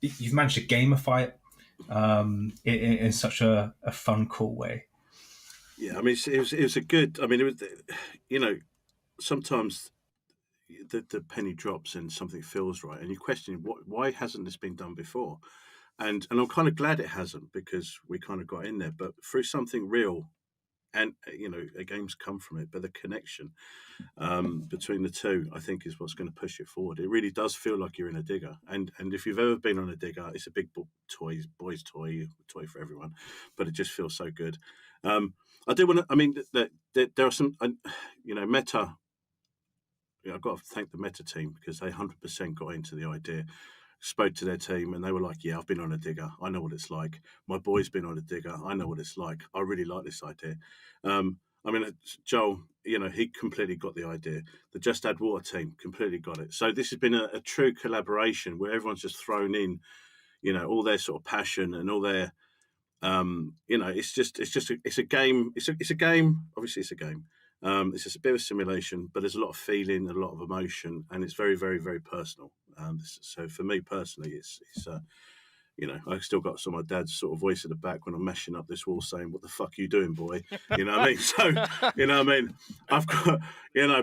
you've managed to gamify it in such a fun, cool way. Yeah, I mean, it was a good. I mean, it was, sometimes the penny drops and something feels right, and you question why hasn't this been done before, and I'm kind of glad it hasn't, because we kind of got in there, but through something real and games come from it, but the connection between the two, I think, is what's going to push it forward. It really does feel like you're in a digger, and if you've ever been on a digger, it's a big boy's toy for everyone, but it just feels so good. I do want to. I mean, there are some, Meta. I've got to thank the Meta team because they 100% got into the idea. Spoke to their team and they were like, yeah, I've been on a digger. I know what it's like. My boy's been on a digger. I know what it's like. I really like this idea. Joel, he completely got the idea. The Just Add Water team completely got it. So this has been a true collaboration where everyone's just thrown in, all their sort of passion and all their, it's a game. It's a game. Obviously it's a game. It's just a bit of a simulation, but there's a lot of feeling, a lot of emotion, and it's very, very, very personal. So for me personally, it's I've still got some of my dad's sort of voice at the back when I'm mashing up this wall saying, what the fuck are you doing, boy? You know what I mean? So, I've got,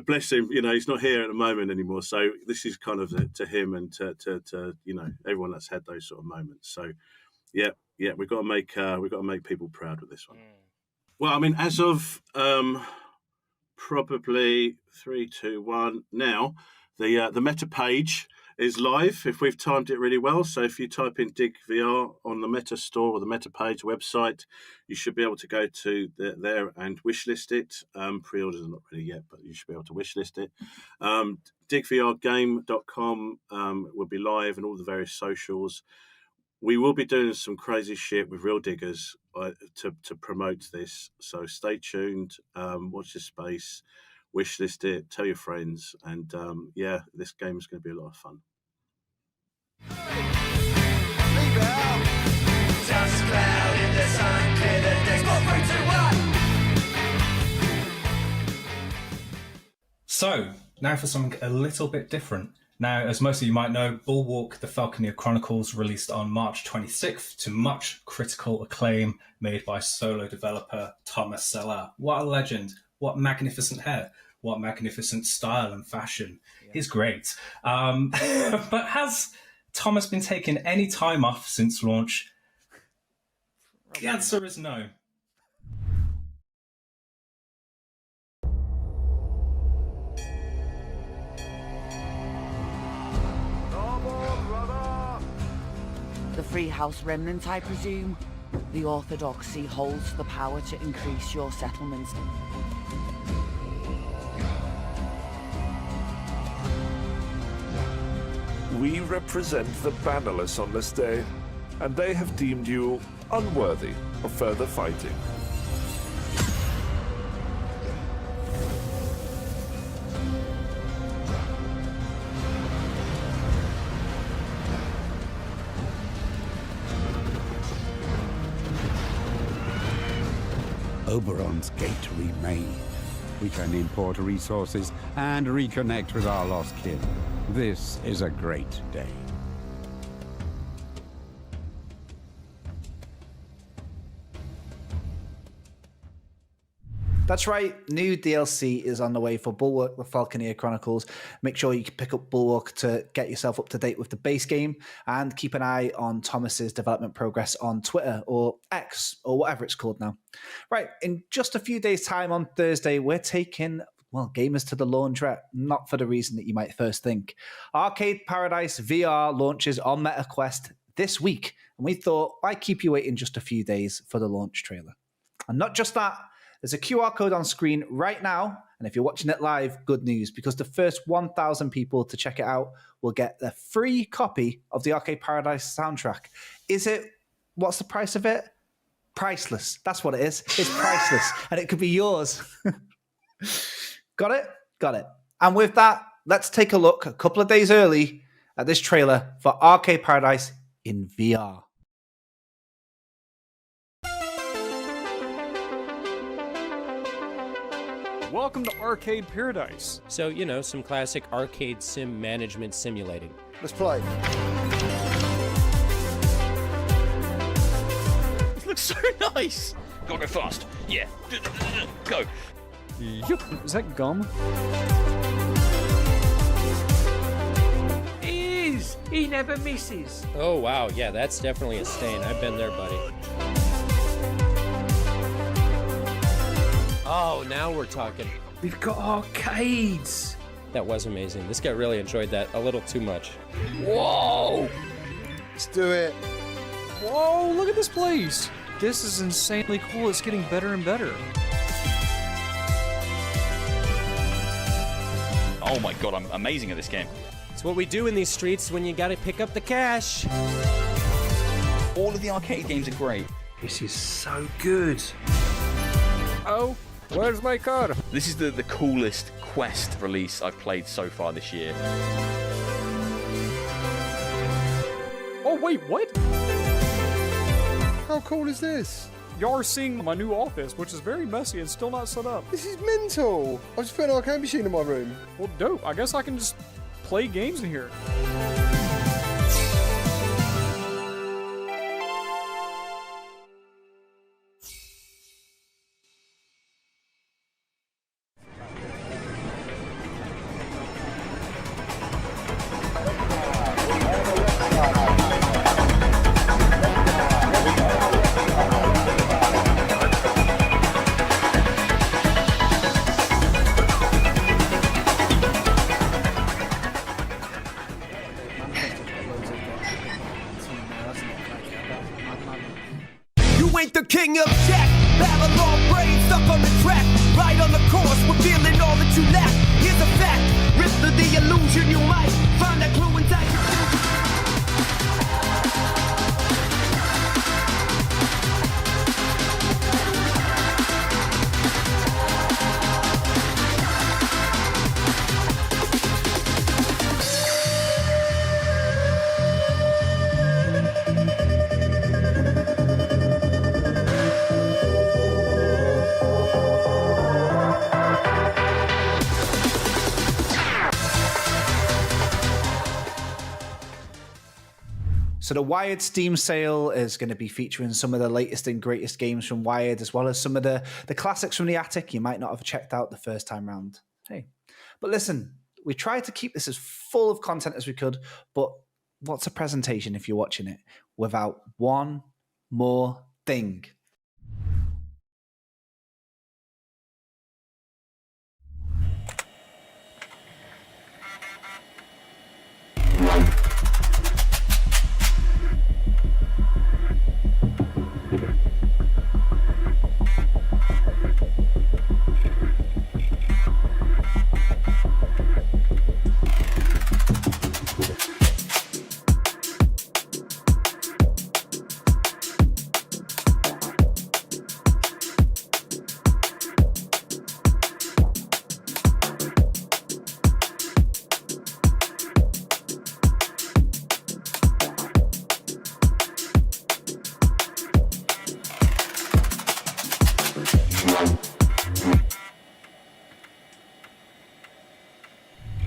bless him, he's not here at the moment anymore. So this is kind of to him and to everyone that's had those sort of moments. So yeah, we've got to make people proud with this one. Well, I mean, as of probably 3, 2, 1 now, the Meta page is live if we've timed it really well. So if you type in Dig VR on the Meta store or the Meta page website, you should be able to go to there and wishlist it. Pre-orders are not ready yet, but you should be able to wishlist it. digvrgame.com will be live and all the various socials. We will be doing some crazy shit with real diggers to promote this. So stay tuned, watch this space, wishlist it, tell your friends, and this game is going to be a lot of fun. Dust cloud in the sun, clear the decks, 4, 3, 2, 1. So now for something a little bit different. Now, as most of you might know, Bulwark: The Falconeer Chronicles released on March 26th to much critical acclaim, made by solo developer Thomas Seller. What a legend. What magnificent hair. What magnificent style and fashion. Yeah. He's great. But has Thomas been taking any time off since launch? The answer is no. The Free House remnant, I presume? The Orthodoxy holds the power to increase your settlements. We represent the bannerless on this day, and they have deemed you unworthy of further fighting. Oberon's Gate remained. We can import resources and reconnect with our lost kin. This is a great day. That's right, new DLC is on the way for Bulwark: The Falconeer Chronicles. Make sure you can pick up Bulwark to get yourself up to date with the base game, and keep an eye on Thomas's development progress on Twitter or X or whatever it's called now. Right, in just a few days' time on Thursday, we're taking, gamers to the laundrette, not for the reason that you might first think. Arcade Paradise VR launches on MetaQuest this week, and we thought, why keep you waiting just a few days for the launch trailer? And not just that, there's a QR code on screen right now, and if you're watching it live, good news, because the first 1,000 people to check it out will get a free copy of the Arcade Paradise soundtrack. What's the price of it? Priceless. That's what it is. It's priceless, and it could be yours. Got it? Got it. And with that, let's take a look a couple of days early at this trailer for Arcade Paradise in VR. Welcome to Arcade Paradise. So, some classic arcade sim management simulating. Let's play. This looks so nice. Gotta go fast. Yeah. Go. Yep. Is that gum? He never misses. Oh, wow. Yeah, that's definitely a stain. I've been there, buddy. Oh, now we're talking. We've got arcades. That was amazing. This guy really enjoyed that a little too much. Whoa! Let's do it. Whoa, look at this place. This is insanely cool. It's getting better and better. Oh my god, I'm amazing at this game. It's what we do in these streets when you gotta pick up the cash. All of the arcade games are great. This is so good. Oh, where's my car? This is the coolest Quest release I've played so far this year. Oh, wait, what? How cool is this? You're seeing my new office, which is very messy and still not set up. This is mental. I just put an arcade machine in my room. Well, dope. I guess I can just play games in here. You ain't the king of tech. Babylon brain stuck on the track. Right on the course, revealing all that you lack. Here's a fact. Rip through the illusion, you might find that clue inside your So the Wired Steam sale is going to be featuring some of the latest and greatest games from Wired, as well as some of the classics from the attic you might not have checked out the first time round. Hey, but listen, we tried to keep this as full of content as we could, but what's a presentation if you're watching it without one more thing?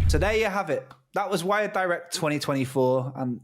So there you have it. That was Wired Direct 2024. And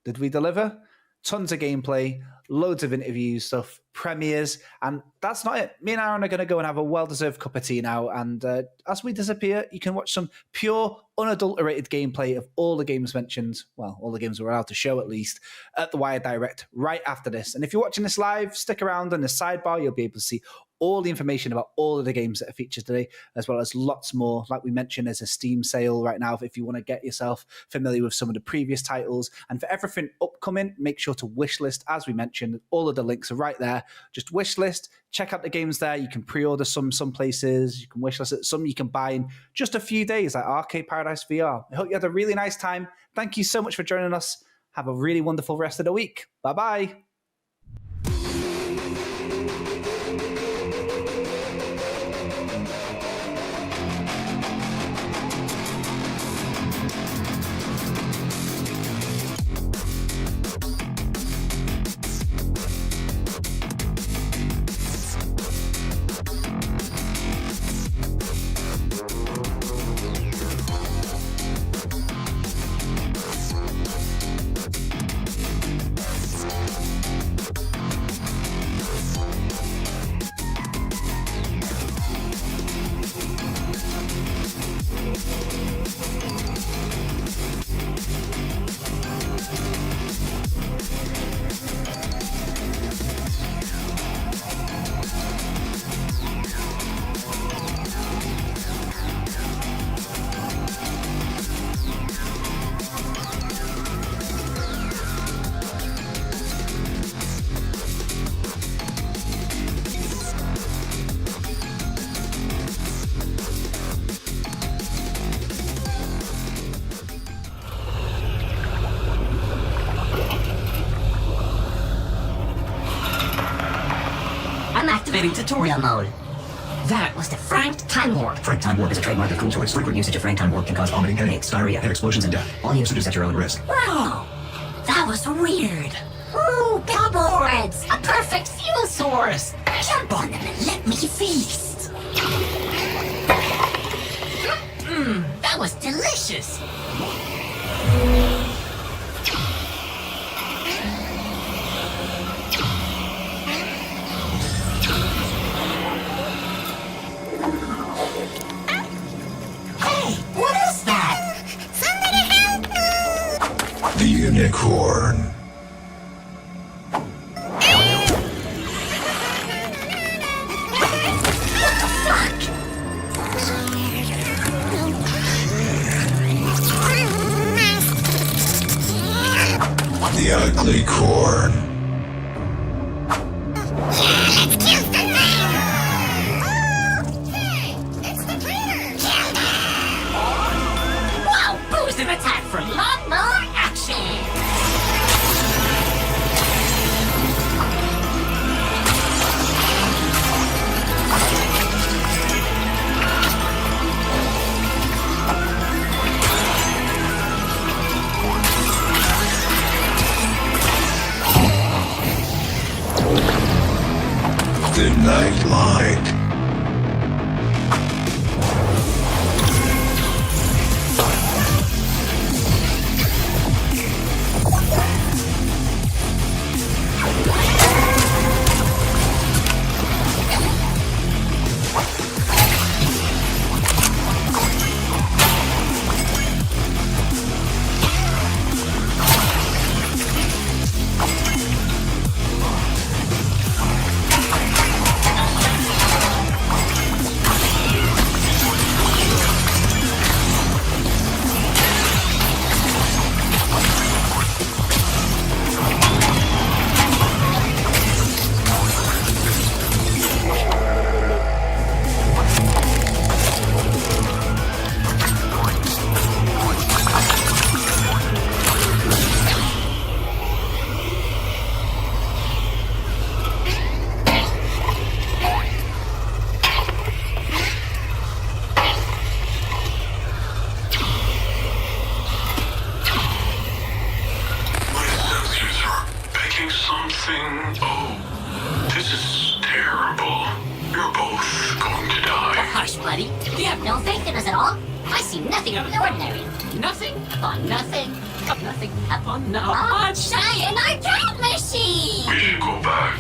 did we deliver? Tons of gameplay, loads of interview stuff, premieres, and that's not it. Me and Aaron are going to go and have a well-deserved cup of tea now, and as we disappear, you can watch some pure, unadulterated gameplay of all the games mentioned, well, all the games we're allowed to show at least, at the Wired Direct right after this. And if you're watching this live, stick around in the sidebar, you'll be able to see all the information about all of the games that are featured today, as well as lots more. Like we mentioned, there's a Steam sale right now if you want to get yourself familiar with some of the previous titles. And for everything upcoming, make sure to wishlist, as we mentioned. All of the links are right there. Just wishlist, check out the games there. You can pre-order some places. You can wishlist it. Some you can buy in just a few days, like Arcade Paradise VR. I hope you had a really nice time. Thank you so much for joining us. Have a really wonderful rest of the week. Bye-bye. activating tutorial mode. That was the Franked Time Warp. Frank Time Warp is a trademark of Cool Toys. Frequent usage of Frank Time Warp can cause vomiting, headaches, diarrhea, and explosions and death. All use is at your own risk. Wow, that was weird. Ooh, billboards! A perfect fuel source! Jump on them and let me feast! That was delicious! Hey, what is that? Somebody help me! The unicorn. The ugly corn. Let's kill the thing! Hey, it's the cleaner! Kill them! Wow, boost an attack for lawnmower action! The nightlight. Hush, buddy. You have no faith in us at all? I see nothing out of the ordinary. Nothing upon nothing. Nothing upon no. A giant arcade machine! We should go back.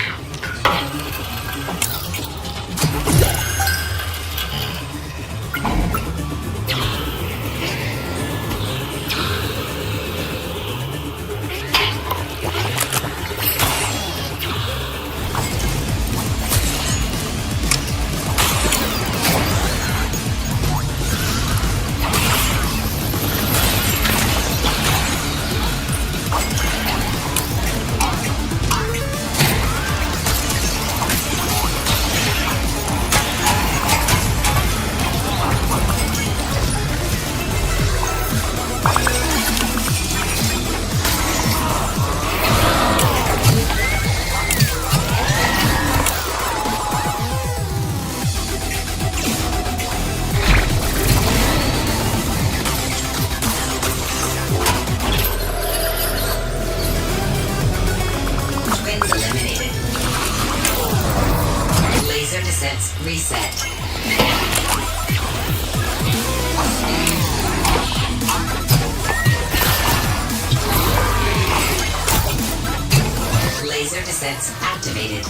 Sets reset. Laser descents activated.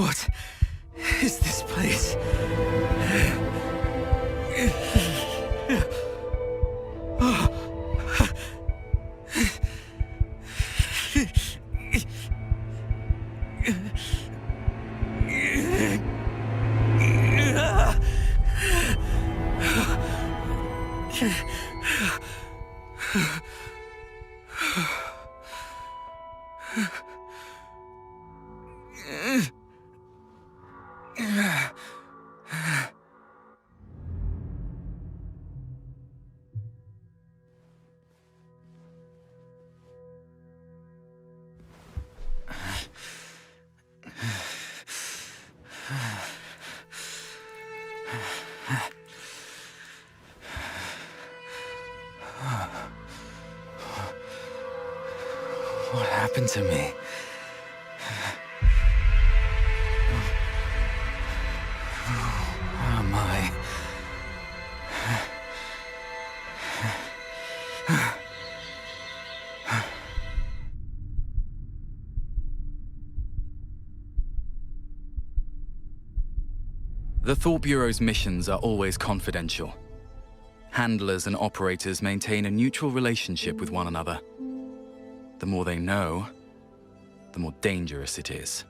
What is this place? What happened to me? Where am I? The Thought Bureau's missions are always confidential. Handlers and operators maintain a neutral relationship with one another. The more they know, the more dangerous it is.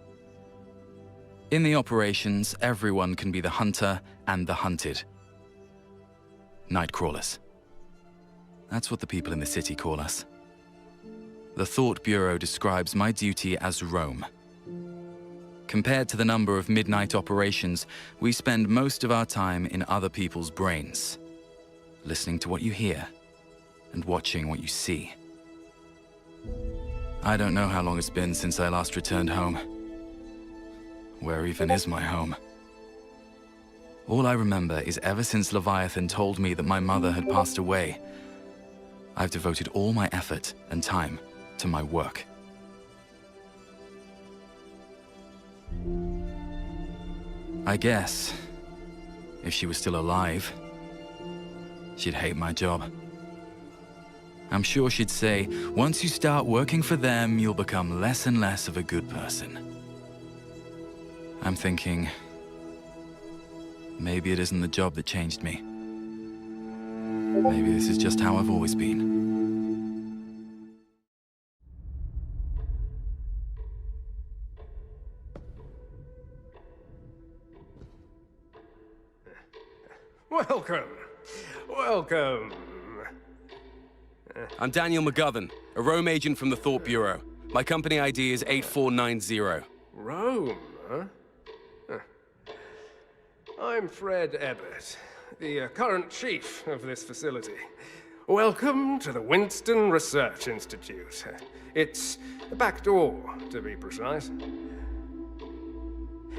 In the operations, everyone can be the hunter and the hunted. Nightcrawlers. That's what the people in the city call us. The Thought Bureau describes my duty as roam. Compared to the number of midnight operations, we spend most of our time in other people's brains, listening to what you hear and watching what you see. I don't know how long it's been since I last returned home. Where even is my home? All I remember is ever since Leviathan told me that my mother had passed away, I've devoted all my effort and time to my work. I guess, if she was still alive, she'd hate my job. I'm sure she'd say, once you start working for them, you'll become less and less of a good person. I'm thinking, maybe it isn't the job that changed me. Maybe this is just how I've always been. Welcome. Welcome. I'm Daniel McGovern, a roam agent from the Thought Bureau. My company ID is 8490. Rome, huh? I'm Fred Ebbett, the current chief of this facility. Welcome to the Winston Research Institute. It's the back door, to be precise.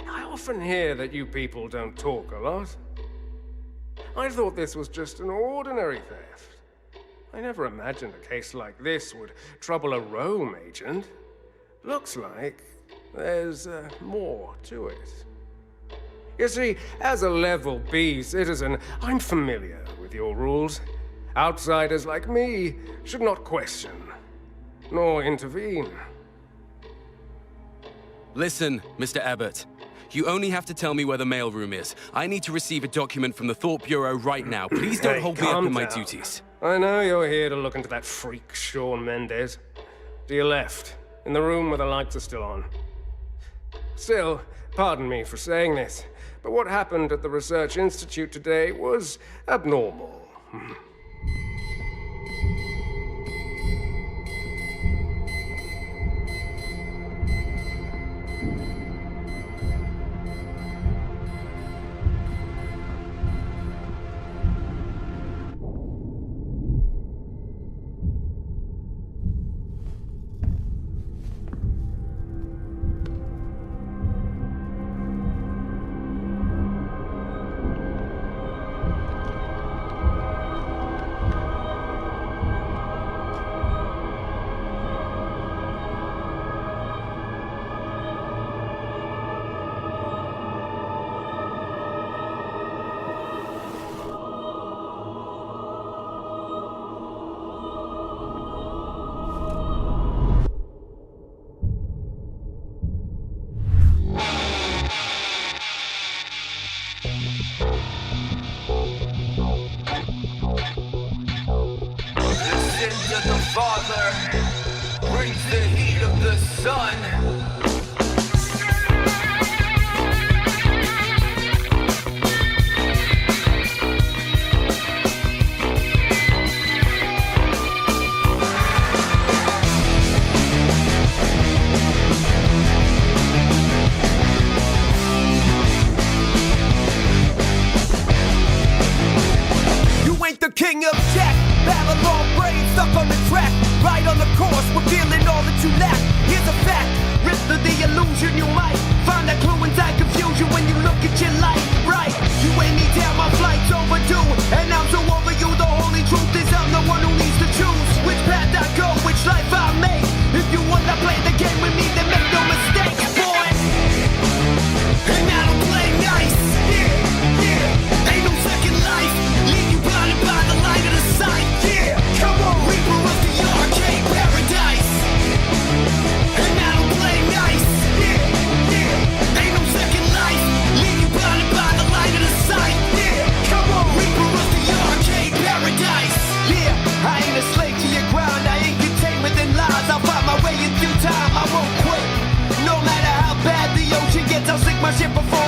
I often hear that you people don't talk a lot. I thought this was just an ordinary theft. I never imagined a case like this would trouble a roam agent. Looks like there's more to it. You see, as a level B citizen, I'm familiar with your rules. Outsiders like me should not question, nor intervene. Listen, Mr. Ebbett. You only have to tell me where the mailroom is. I need to receive a document from the Thought Bureau right now. Please don't hold me up in my duties. I know you're here to look into that freak, Shawn Mendes. To your left, in the room where the lights are still on. Still, pardon me for saying this, but what happened at the Research Institute today was abnormal. shit before